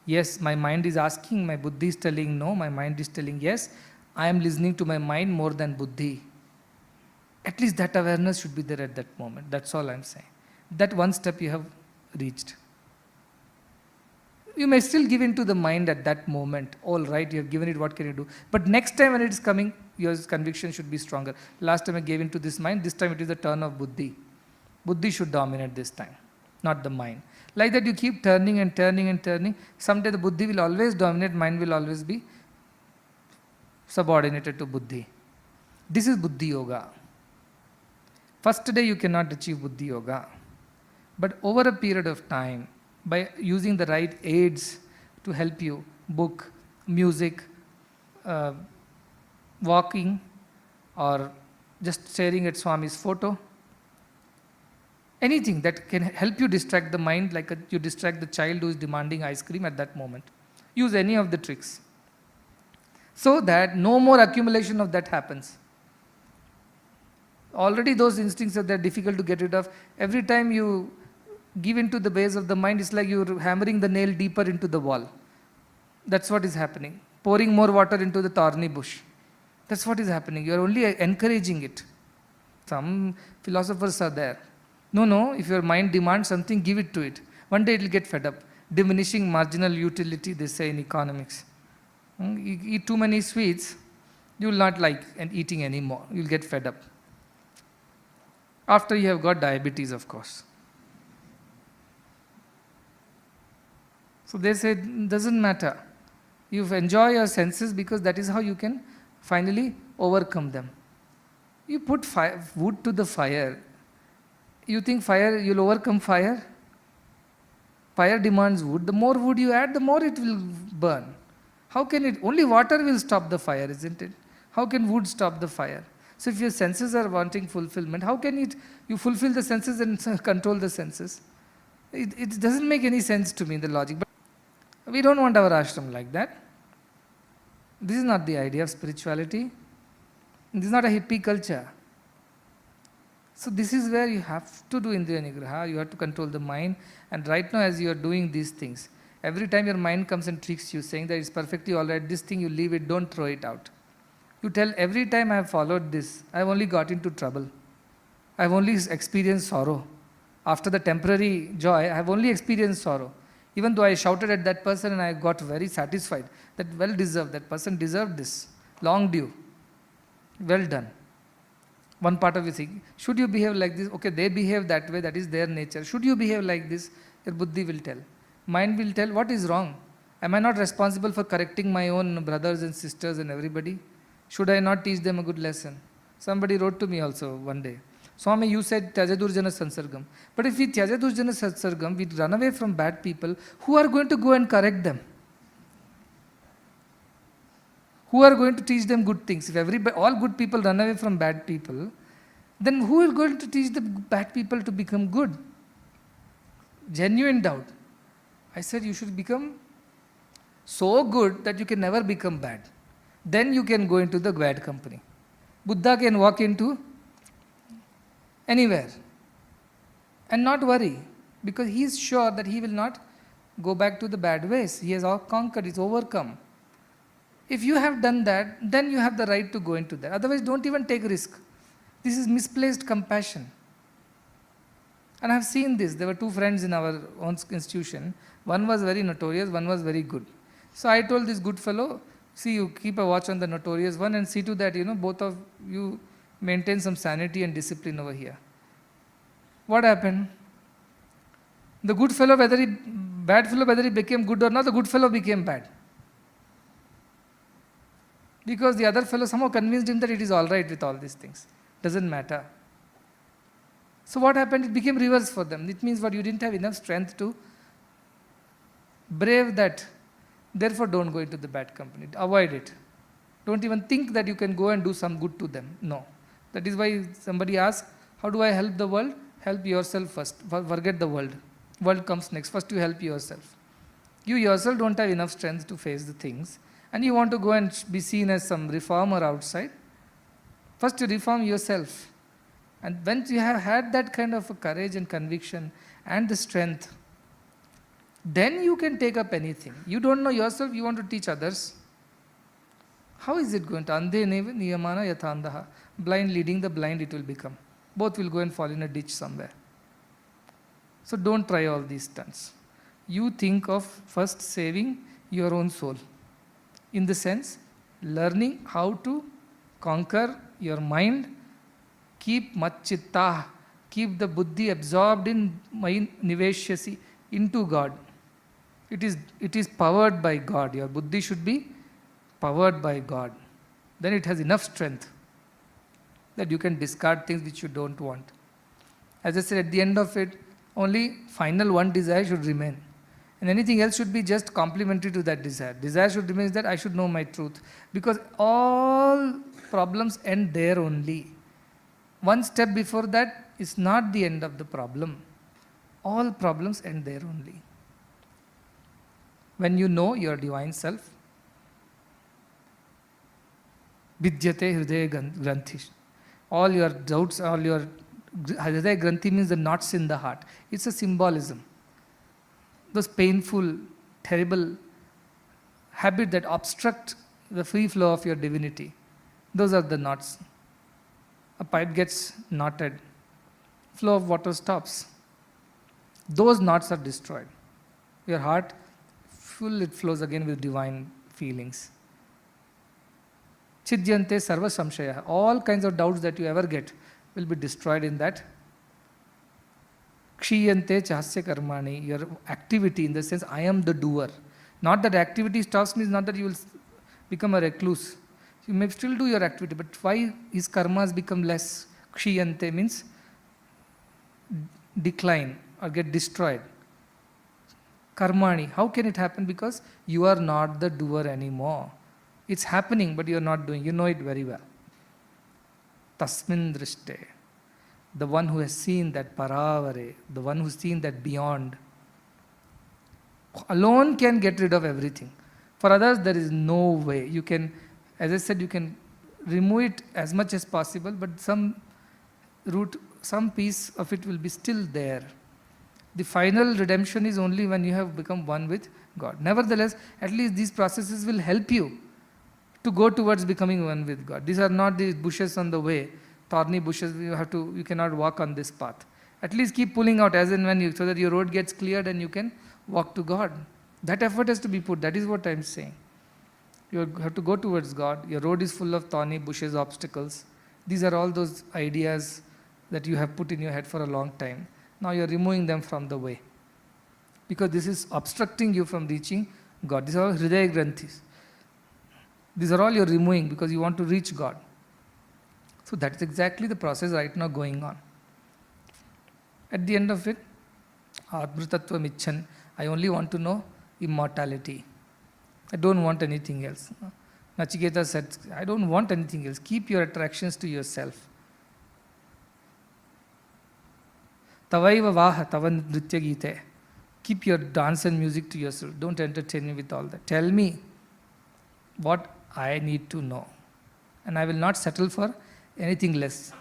Yes, my mind is asking, my buddhi is telling no, my mind is telling yes. I am listening to my mind more than buddhi. At least that awareness should be there at that moment. That's all I'm saying. That one step you have reached. You may still give in to the mind at that moment. All right, you have given it, what can you do? But next time when it is coming, your conviction should be stronger. Last time I gave in to this mind, this time it is the turn of buddhi. Buddhi should dominate this time, not the mind. Like that you keep turning and turning and turning. Someday the buddhi will always dominate, mind will always be subordinated to buddhi. This is buddhi yoga. First day you cannot achieve buddhi yoga. But over a period of time, by using the right aids to help you, book, music, walking, or just staring at Swami's photo, anything that can help you distract the mind like you distract the child who is demanding ice cream at that moment. Use any of the tricks so that no more accumulation of that happens. Already those instincts are there, difficult to get rid of. Every time you give into the base of the mind, it's like you're hammering the nail deeper into the wall. That's what is happening. Pouring more water into the thorny bush. That's what is happening. You're only encouraging it. Some philosophers are there. No, if your mind demands something, give it to it. One day it will get fed up. Diminishing marginal utility, they say in economics. You eat too many sweets, you will not like eating anymore. You will get fed up. After you have got diabetes, of course. So they say, doesn't matter. You enjoy your senses because that is how you can finally overcome them. You put wood to the fire. You think fire, you'll overcome fire? Fire demands wood. The more wood you add, the more it will burn. How can it? Only water will stop the fire, isn't it? How can wood stop the fire? So if your senses are wanting fulfillment, how can you fulfill the senses and control the senses? It doesn't make any sense to me, the logic. But we don't want our ashram like that. This is not the idea of spirituality. This is not a hippie culture. So this is where you have to do Indriya Nigraha, you have to control the mind. And right now as you are doing these things, every time your mind comes and tricks you, saying that it's perfectly alright, this thing you leave it, don't throw it out. You tell, every time I have followed this, I have only got into trouble. I have only experienced sorrow. After the temporary joy, I have only experienced sorrow. Even though I shouted at that person and I got very satisfied, that well deserved, that person deserved this, long due, well done. One part of you think, should you behave like this? Okay, they behave that way, that is their nature. Should you behave like this? Your buddhi will tell. Mind will tell, what is wrong? Am I not responsible for correcting my own brothers and sisters and everybody? Should I not teach them a good lesson? Somebody wrote to me also one day, Swami, you said Tyajadurjana Sansargam. But if we Tyajadurjana Sansargam, we run away from bad people, who are going to go and correct them? Who are going to teach them good things? If all good people run away from bad people, then who is going to teach the bad people to become good? Genuine doubt. I said you should become so good that you can never become bad. Then you can go into the bad company. Buddha can walk into anywhere and not worry, because he is sure that he will not go back to the bad ways. He has all conquered, he's overcome. If you have done that, then you have the right to go into that. Otherwise, don't even take risk. This is misplaced compassion. And I have seen this. There were two friends in our own institution. One was very notorious, one was very good. So I told this good fellow, see, you keep a watch on the notorious one and see to that, both of you maintain some sanity and discipline over here. What happened? The good fellow, bad fellow, whether he became good or not, the good fellow became bad. Because the other fellow somehow convinced him that it is all right with all these things. Doesn't matter. So what happened? It became reverse for them. It means what? You didn't have enough strength to brave that. Therefore, don't go into the bad company. Avoid it. Don't even think that you can go and do some good to them. No. That is why somebody asks, how do I help the world? Help yourself first. Forget the world. World comes next. First you help yourself. You yourself don't have enough strength to face the things. And you want to go and be seen as some reformer outside. First you reform yourself. And when you have had that kind of a courage and conviction and the strength, then you can take up anything. You don't know yourself, you want to teach others. How is it going to? Andhe neva niyamana yathandaha. Blind leading the blind it will become. Both will go and fall in a ditch somewhere. So don't try all these stunts. You think of first saving your own soul. In the sense, learning how to conquer your mind, keep matchitta, keep the buddhi absorbed in niveshyasi, into God. It is powered by God. Your buddhi should be powered by God. Then it has enough strength that you can discard things which you don't want. As I said, at the end of it, only final one desire should remain. And anything else should be just complementary to that desire. Desire should remain that I should know my truth. Because all problems end there only. One step before that is not the end of the problem. All problems end there only. When you know your divine self, vidyate hridaya granthi. All your doubts, all your hridaya granthi means the knots in the heart. It's a symbolism. Those painful, terrible habits that obstruct the free flow of your divinity. Those are the knots. A pipe gets knotted. Flow of water stops. Those knots are destroyed. Your heart, full, it flows again with divine feelings. Chidyante sarva samshaya. All kinds of doubts that you ever get will be destroyed in that Kshiyante chasya karmani, your activity in the sense I am the doer. Not that activity stops means not that you will become a recluse. You may still do your activity, but why his karmas become less? Kshiyante means decline or get destroyed. Karmani, how can it happen? Because you are not the doer anymore. It's happening, but you are not doing. You know it very well. Tasmin drishte, the one who has seen that paravare, the one who has seen that beyond, alone can get rid of everything. For others, there is no way. You can, as I said, you can remove it as much as possible, but some root, some piece of it will be still there. The final redemption is only when you have become one with God. Nevertheless, at least these processes will help you to go towards becoming one with God. These are not the bushes on the way, thorny bushes. You cannot walk on this path. At least keep pulling out as and when you, so that your road gets cleared and you can walk to God. That effort has to be put. That is what I am saying. You have to go towards God. Your road is full of thorny bushes, obstacles. These are all those ideas that you have put in your head for a long time. Now you are removing them from the way. Because this is obstructing you from reaching God. These are all Hridaya Granthis. These are all you are removing because you want to reach God. So that is exactly the process right now going on. At the end of it, Atmritattvam Icchan, I only want to know immortality. I don't want anything else. Nachiketa said, I don't want anything else. Keep your attractions to yourself. Tavaiva vaha tavan nritya gite. Keep your dance and music to yourself. Don't entertain me with all that. Tell me what I need to know. And I will not settle for anything less.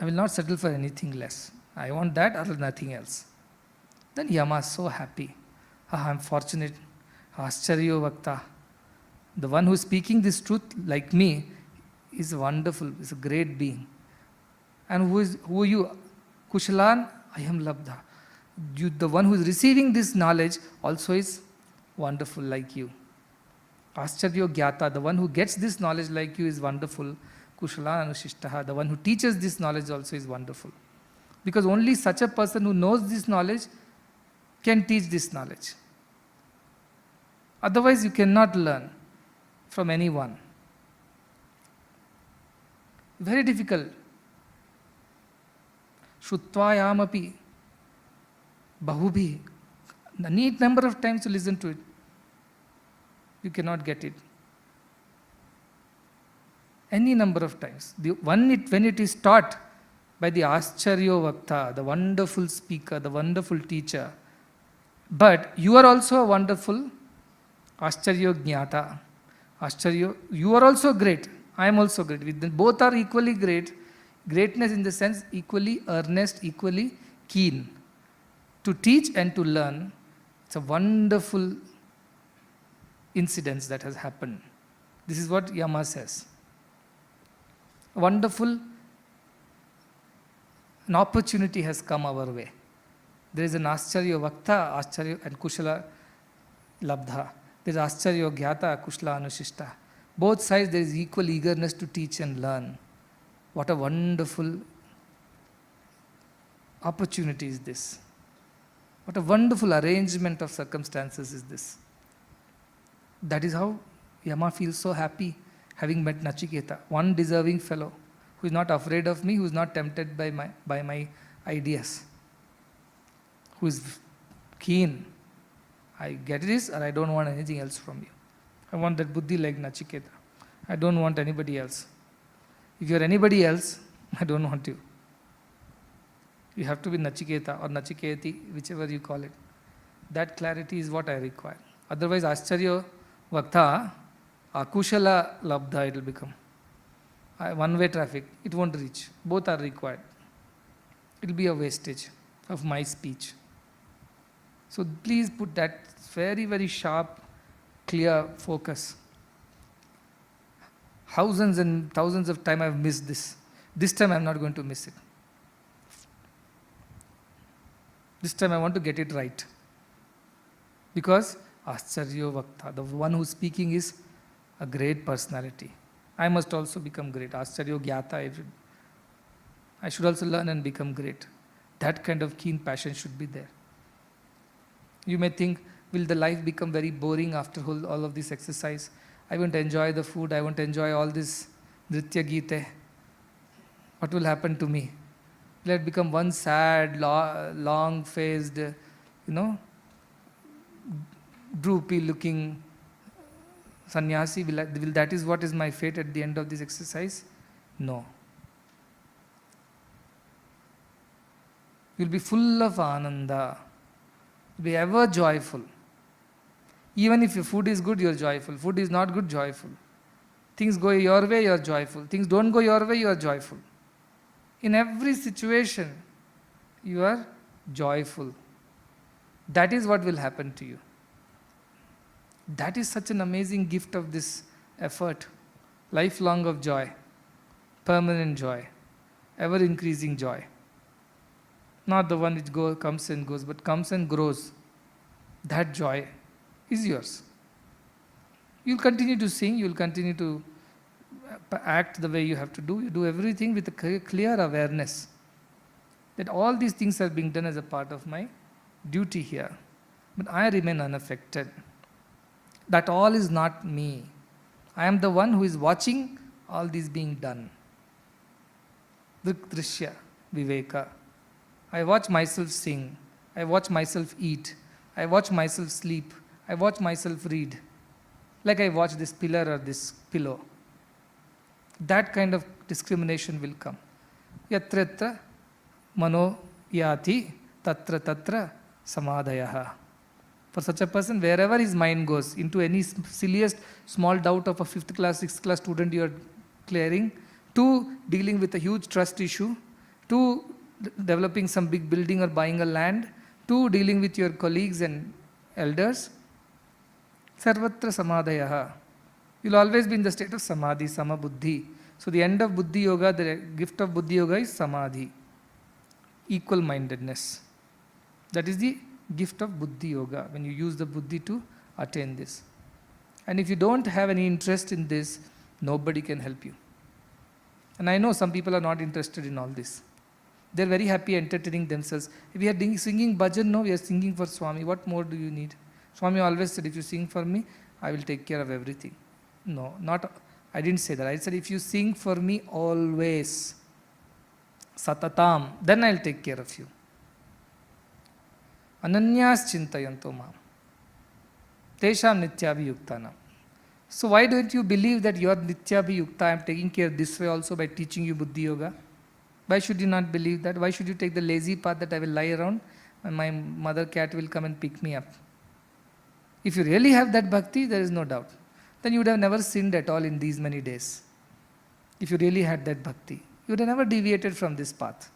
I will not settle for anything less. I want that or nothing else. Then Yama is so happy. Ah, I'm fortunate. Ascharyo Vakta. The one who is speaking this truth like me is wonderful, is a great being. And who are you? Kushalan, I am Labdha. You, the one who is receiving this knowledge also is wonderful like you. Ascharyo Gyata, the one who gets this knowledge like you is wonderful. Kushalan Anushishtaha, the one who teaches this knowledge also is wonderful. Because only such a person who knows this knowledge can teach this knowledge. Otherwise, you cannot learn from anyone. Very difficult. Shrutvayamapi Bahubhi. A neat number of times to listen to it. You cannot get it. Any number of times. When it is taught by the Ascharyo Vakta, the wonderful speaker, the wonderful teacher, but you are also a wonderful Ascharyo Jnata. Ascharyo, you are also great. I am also great. Both are equally great. Greatness in the sense equally earnest, equally keen. To teach and to learn, it's a wonderful incident that has happened. This is what Yama says. A wonderful, an opportunity has come our way. There is an Ascharyo Vakta, Ascharyo and Kushala Labdha. There is Ascharyo Gyata, Kushala Anushishta. Both sides there is equal eagerness to teach and learn. What a wonderful opportunity is this. What a wonderful arrangement of circumstances is this. That is how Yama feels so happy having met Nachiketa, one deserving fellow who is not afraid of me, who is not tempted by my ideas, who is keen. I get this or I don't want anything else from you. I want that buddhi like Nachiketa. I don't want anybody else. If you are anybody else, I don't want you. You have to be Nachiketa or Nachiketi, whichever you call it. That clarity is what I require. Otherwise, Ascharyo Vakta, Akushala Labdha it will become. One-way traffic, it won't reach. Both are required. It will be a wastage of my speech. So please put that very, very sharp, clear focus. Thousands and thousands of times I have missed this. This time I am not going to miss it. This time I want to get it right. Because Ascharyo Vakta, the one who is speaking is a great personality. I must also become great. Ascharyo Gyata. I should also learn and become great. That kind of keen passion should be there. You may think, will the life become very boring after all of this exercise? I won't enjoy the food, I won't enjoy all this Nritya Gite. What will happen to me? Will it become one sad, long-faced, droopy-looking sannyasi? Will that is what is my fate at the end of this exercise? No. You'll be full of ananda. You'll be ever joyful. Even if your food is good, you're joyful. Food is not good, joyful. Things go your way, you're joyful. Things don't go your way, you are joyful. In every situation, you are joyful. That is what will happen to you. That is such an amazing gift of this effort. Lifelong of joy, permanent joy, ever increasing joy. Not the one which comes and goes, but comes and grows. That joy is yours. You'll continue to sing, you'll continue to act the way you have to do. You do everything with a clear awareness that all these things are being done as a part of my duty here. But I remain unaffected. That all is not me. I am the one who is watching all these being done. Drishya, Viveka. I watch myself sing. I watch myself eat. I watch myself sleep. I watch myself read. Like I watch this pillar or this pillow. That kind of discrimination will come. Yatratra mano yati tatra tatra samadhayaha. For such a person, wherever his mind goes, into any silliest small doubt of a 5th class, 6th class student you are clearing, to dealing with a huge trust issue, to developing some big building or buying a land, to dealing with your colleagues and elders, sarvatra samadhayaha. You'll always be in the state of samadhi, samabuddhi. So the end of buddhi yoga, the gift of buddhi yoga is samadhi, equal-mindedness. That is the gift of buddhi yoga, when you use the buddhi to attain this. And if you don't have any interest in this, nobody can help you. And I know some people are not interested in all this. They're very happy entertaining themselves. If we are singing bhajan, no, we are singing for Swami. What more do you need? Swami always said, if you sing for me, I will take care of everything. No, I didn't say that. I said, if you sing for me always, satatam, then I'll take care of you. Ananyas chintayanto mam. Tesham nityabhiyuktanam. So why don't you believe that you are nityabhiyukta? I am taking care this way also by teaching you buddhi yoga. Why should you not believe that? Why should you take the lazy path that I will lie around and my mother cat will come and pick me up? If you really have that bhakti, there is no doubt. Then you would have never sinned at all in these many days. If you really had that bhakti, you would have never deviated from this path.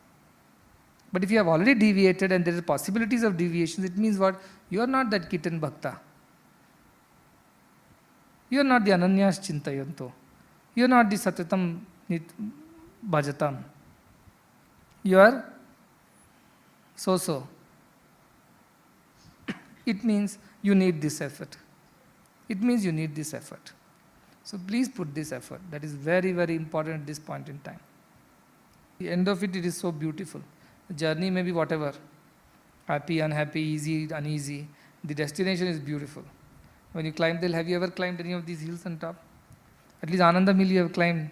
But if you have already deviated and there are possibilities of deviations, it means what? You are not that kitten bhakta. You are not the ananyas chintayanto. You are not the satatam bhajatam. You are so. It means you need this effort. It means you need this effort. So please put this effort. That is very, very important at this point in time. The end of it is so beautiful. The journey may be whatever. Happy, unhappy, easy, uneasy. The destination is beautiful. When you climb the hill, have you ever climbed any of these hills on top? At least Ananda Mill you have climbed.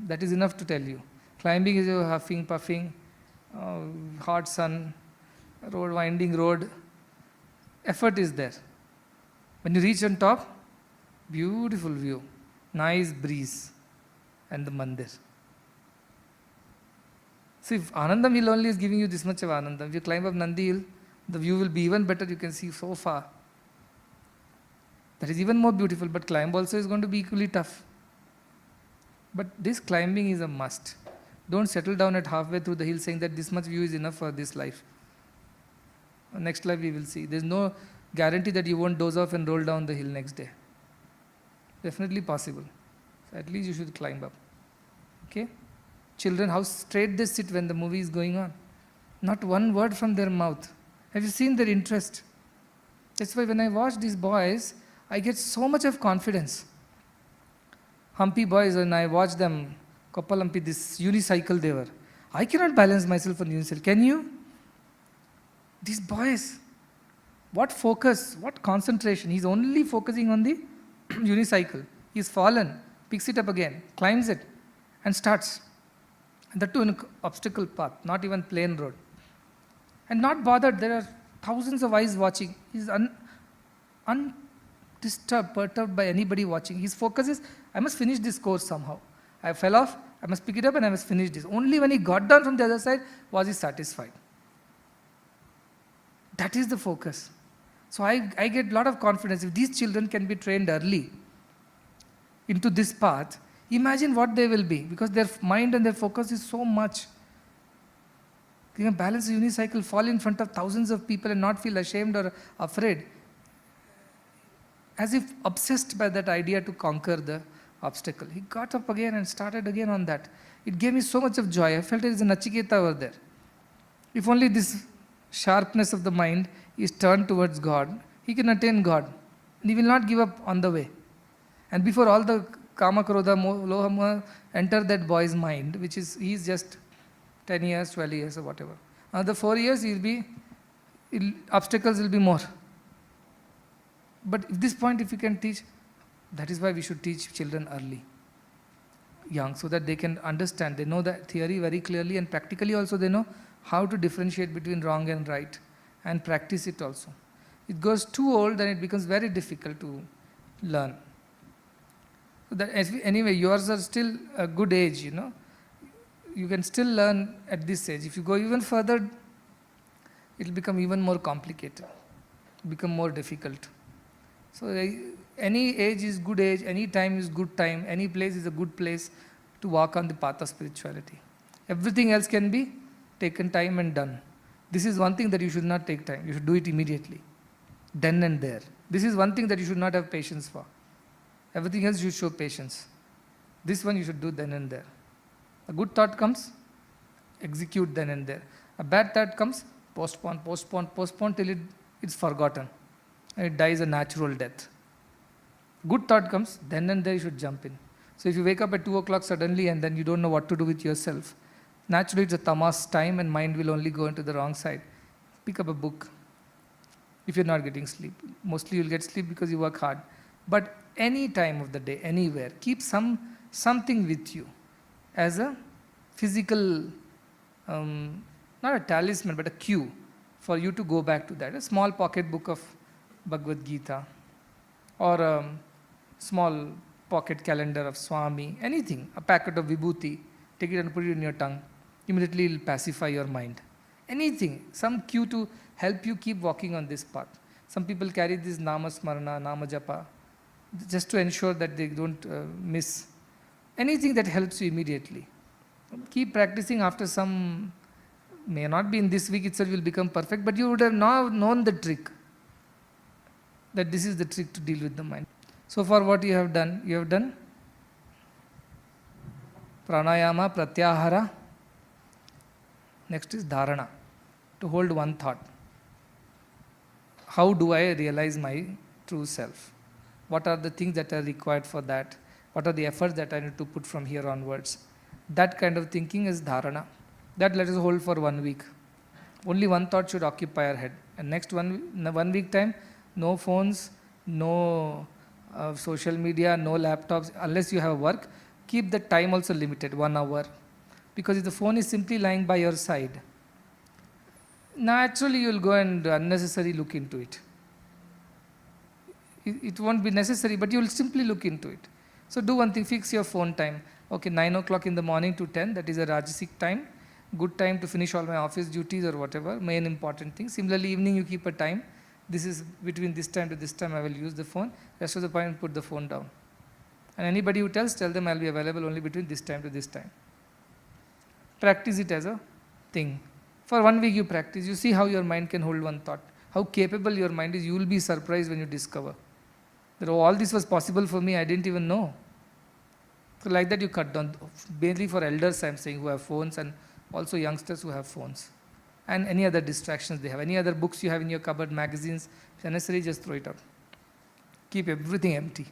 That is enough to tell you. Climbing is a huffing, puffing, hot sun, winding road. Effort is there. When you reach on top, beautiful view, nice breeze, and the mandir. So if Anandam Hill only is giving you this much of Anandam, if you climb up Nandi Hill, the view will be even better, you can see so far. That is even more beautiful, but climb also is going to be equally tough. But this climbing is a must. Don't settle down at halfway through the hill saying that this much view is enough for this life. Next life we will see. There is no guarantee that you won't doze off and roll down the hill next day. Definitely possible. So at least you should climb up. Okay? Children, how straight they sit when the movie is going on. Not one word from their mouth. Have you seen their interest? That's why when I watch these boys, I get so much of confidence. Hampi boys, when I watch them, Koppalampi, this unicycle they were. I cannot balance myself on unicycle. Can you? These boys, what focus, what concentration. He's only focusing on the unicycle. He's fallen, picks it up again, climbs it, and starts. And that too in an obstacle path, not even plain road. And not bothered, there are thousands of eyes watching. He's undisturbed, perturbed by anybody watching. His focus is, I must finish this course somehow. I fell off, I must pick it up and I must finish this. Only when he got down from the other side was he satisfied. That is the focus. So I get a lot of confidence. If these children can be trained early into this path, imagine what they will be, because their mind and their focus is so much. You can balance a unicycle, fall in front of thousands of people and not feel ashamed or afraid, as if obsessed by that idea to conquer the obstacle. He got up again and started again on that. It gave me so much of joy. I felt there is a Nachiketa over there. If only this sharpness of the mind is turned towards God, he can attain God. And he will not give up on the way. And before all the Kama, Krodha, Loha enter that boy's mind, which is, he is just 10 years, 12 years or whatever. Another 4 years, obstacles will be more. But at this point, if you can teach, that is why we should teach children early, young, so that they can understand. They know the theory very clearly, and practically also they know how to differentiate between wrong and right, and practice it also. It goes too old, then it becomes very difficult to learn. So that anyway, yours are still a good age, You can still learn at this age. If you go even further, it will become even more complicated, become more difficult. So any age is good age, any time is good time, any place is a good place to walk on the path of spirituality. Everything else can be taken time and done. This is one thing that you should not take time. You should do it immediately, then and there. This is one thing that you should not have patience for. Everything else you should show patience. This one you should do then and there. A good thought comes, execute then and there. A bad thought comes, postpone till it's forgotten. And it dies a natural death. Good thought comes, then and there you should jump in. So if you wake up at 2 o'clock suddenly and then you don't know what to do with yourself, naturally it's a tamas time and mind will only go into the wrong side. Pick up a book if you're not getting sleep. Mostly you'll get sleep because you work hard. But any time of the day, anywhere, keep something with you as a physical, not a talisman, but a cue for you to go back to that. A small pocket book of Bhagavad Gita, or a small pocket calendar of Swami, anything, a packet of Vibhuti, take it and put it in your tongue. Immediately it will pacify your mind. Anything, some cue to help you keep walking on this path. Some people carry this Nama Smarana, Nama Japa, just to ensure that they don't miss. Anything that helps you immediately. Keep practicing. After some, may not be in this week itself, will become perfect, but you would have now known the trick. That this is the trick to deal with the mind. So far what you have done pranayama, pratyahara. Next is dharana, to hold one thought. How do I realize my true self? What are the things that are required for that? What are the efforts that I need to put from here onwards? That kind of thinking is dharana. That let us hold for 1 week. Only one thought should occupy our head. And next 1 week time, no phones, no social media, no laptops, unless you have work. Keep the time also limited, 1 hour. Because if the phone is simply lying by your side, naturally you will go and unnecessarily look into it. It won't be necessary, but you will simply look into it. So do one thing, fix your phone time. Okay, 9 o'clock in the morning to 10, that is a Rajasic time. Good time to finish all my office duties or whatever, main important thing. Similarly, evening you keep a time. This is between this time to this time I will use the phone. Rest of the time put the phone down. And anybody who tell them I will be available only between this time to this time. Practice it as a thing. For 1 week you practice, you see how your mind can hold one thought. How capable your mind is, you will be surprised when you discover that all this was possible for me, I didn't even know. So like that you cut down, mainly for elders I am saying, who have phones, and also youngsters who have phones. And any other distractions they have, any other books you have in your cupboard, magazines, if necessary just throw it out. Keep everything empty.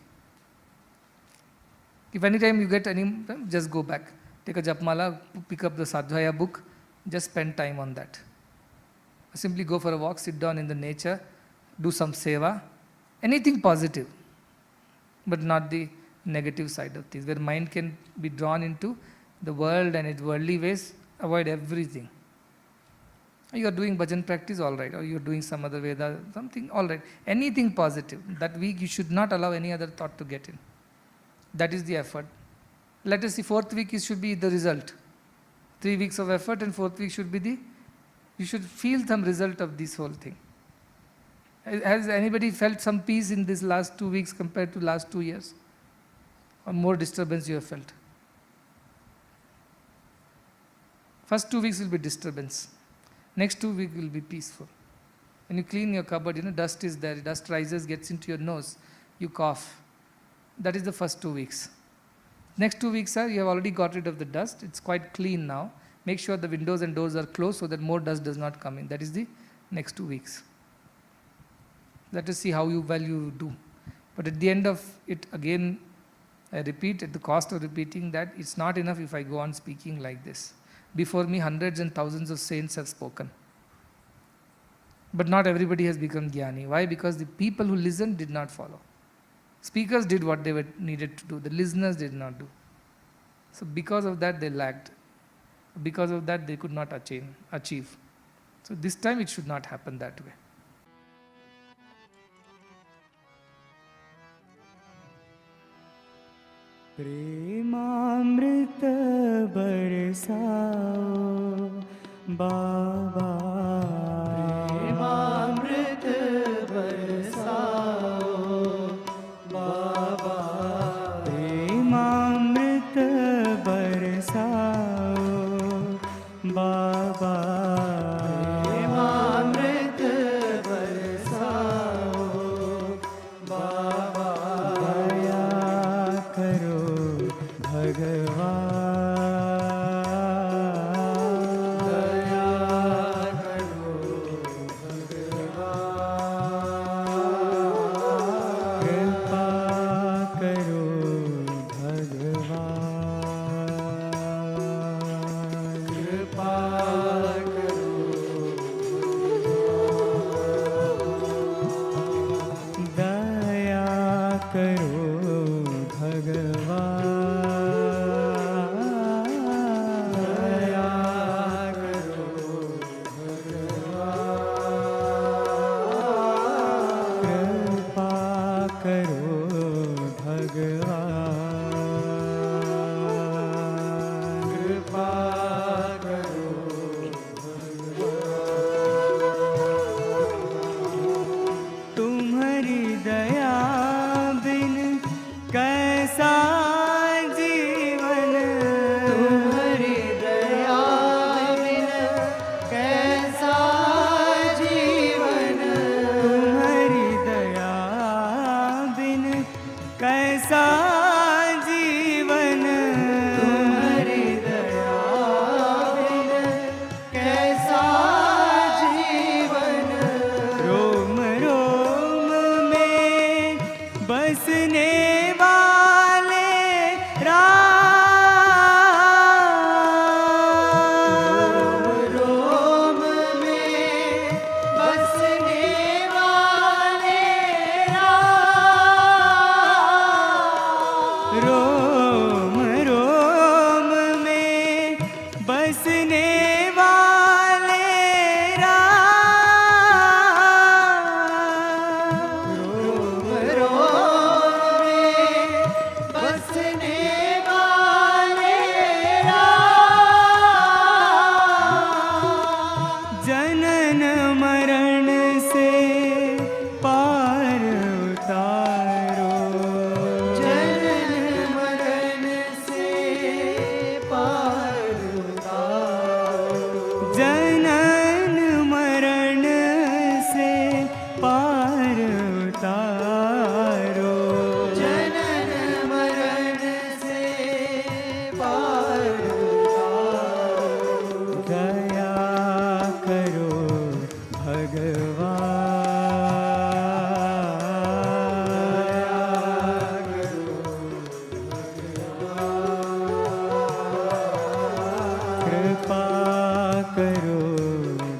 If any time you get any, just go back. take a japmala, pick up the Sadhvaya book, just spend time on that. Simply go for a walk, sit down in the nature, do some seva, anything positive, but not the negative side of things, where mind can be drawn into the world and its worldly ways. Avoid everything. You are doing bhajan practice, all right, or you are doing some other Veda, something, all right. Anything positive. That week you should not allow any other thought to get in. That is the effort. Let us see, 4th week should be the result. 3 weeks of effort and 4th week should be you should feel some result of this whole thing. Has anybody felt some peace in these last 2 weeks compared to last 2 years? Or more disturbance you have felt? First 2 weeks will be disturbance. Next 2 weeks will be peaceful. When you clean your cupboard, dust is there, dust rises, gets into your nose, you cough. That is the first 2 weeks. Next 2 weeks, you have already got rid of the dust. It's quite clean now. Make sure the windows and doors are closed so that more dust does not come in. That is the next 2 weeks. Let us see how well you do. But at the end of it, again, I repeat, at the cost of repeating that, it's not enough if I go on speaking like this. Before me, hundreds and thousands of saints have spoken. But not everybody has become jnani. Why? Because the people who listened did not follow. Speakers did what they were needed to do. The listeners did not do. So because of that, they lagged. Because of that, they could not achieve. So this time, it should not happen that way.
प्रेमामृत बरसाओ बाबा, प्रेमामृत बरसाओ बाबा, प्रेमामृत बरसाओ बाबा, प्रेमामृत बरसाओ बाबा, दया करो भगवान, दया करो भगवान, कृपा करो भगवान, कृपा करो भगवान, दया करो भगवान, दया करो भगवान, कृपा करो भगवान, कृपा करो भगवान। तुम्हारी दया बिन कैसा जीवन, तुम्हारी दया बिन कैसा जीवन, तुम्हारी दया बिन कैसा जीवन, तुम्हारी दया बिन कैसा जीवन, रोम रोम में बसने वाले राम, रोम में बसने वाले राम, रोम रोम में बसने वाले राम, रोम रोम में बसने वाले राम, जनन मरण से पार उतारो, जनन कृपा करो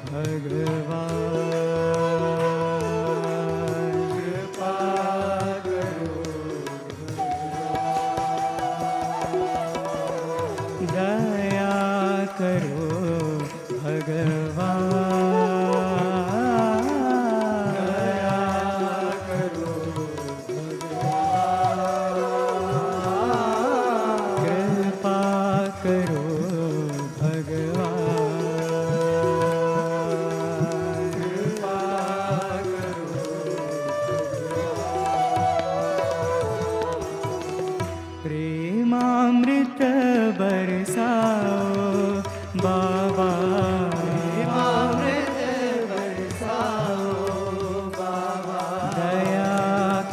भगवान, कृपा करो, दया करो भगवान, दया करो भगवान, कृपा करो भगवान, कृपा करो, प्रेमामृत बरसाओ बाबा, प्रेमामृत बरसाओ बाबा, दया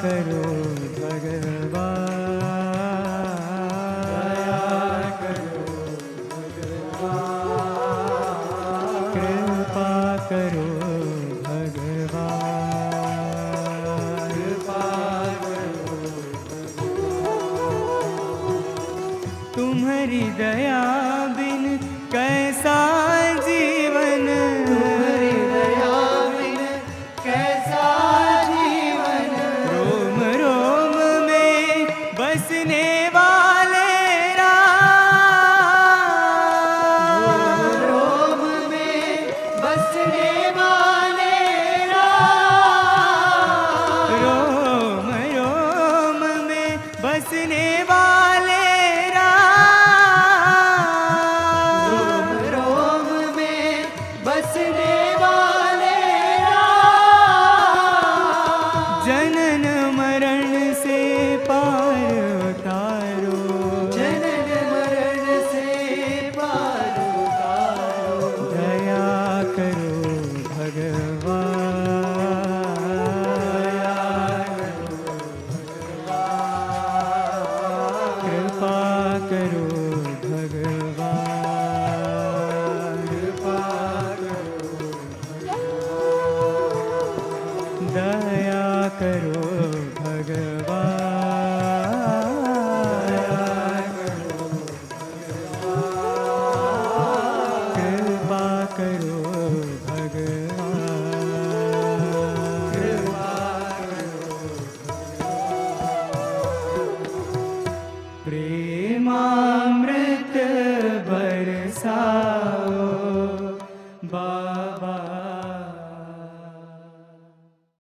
करो भगवान, दया करो भगवान, कृपा करो भगवान, कृपा करो, तुम्हारी दया बिन कैसा जीवन, तुम्हारी दया बिन कैसा जीवन, रोम रोम में बसने वाले राम, रोम में बसने वाले राम, रोम रोम में बसने वाले राम, रोम में बसने वाले राम, जनन मरण से पार उतारो, जनन मरण से पार उतारो, दया करो भगवान, दया करो भगवान, कृपा करो भगवान, कृपा करो भगवान, दया करो भगवान,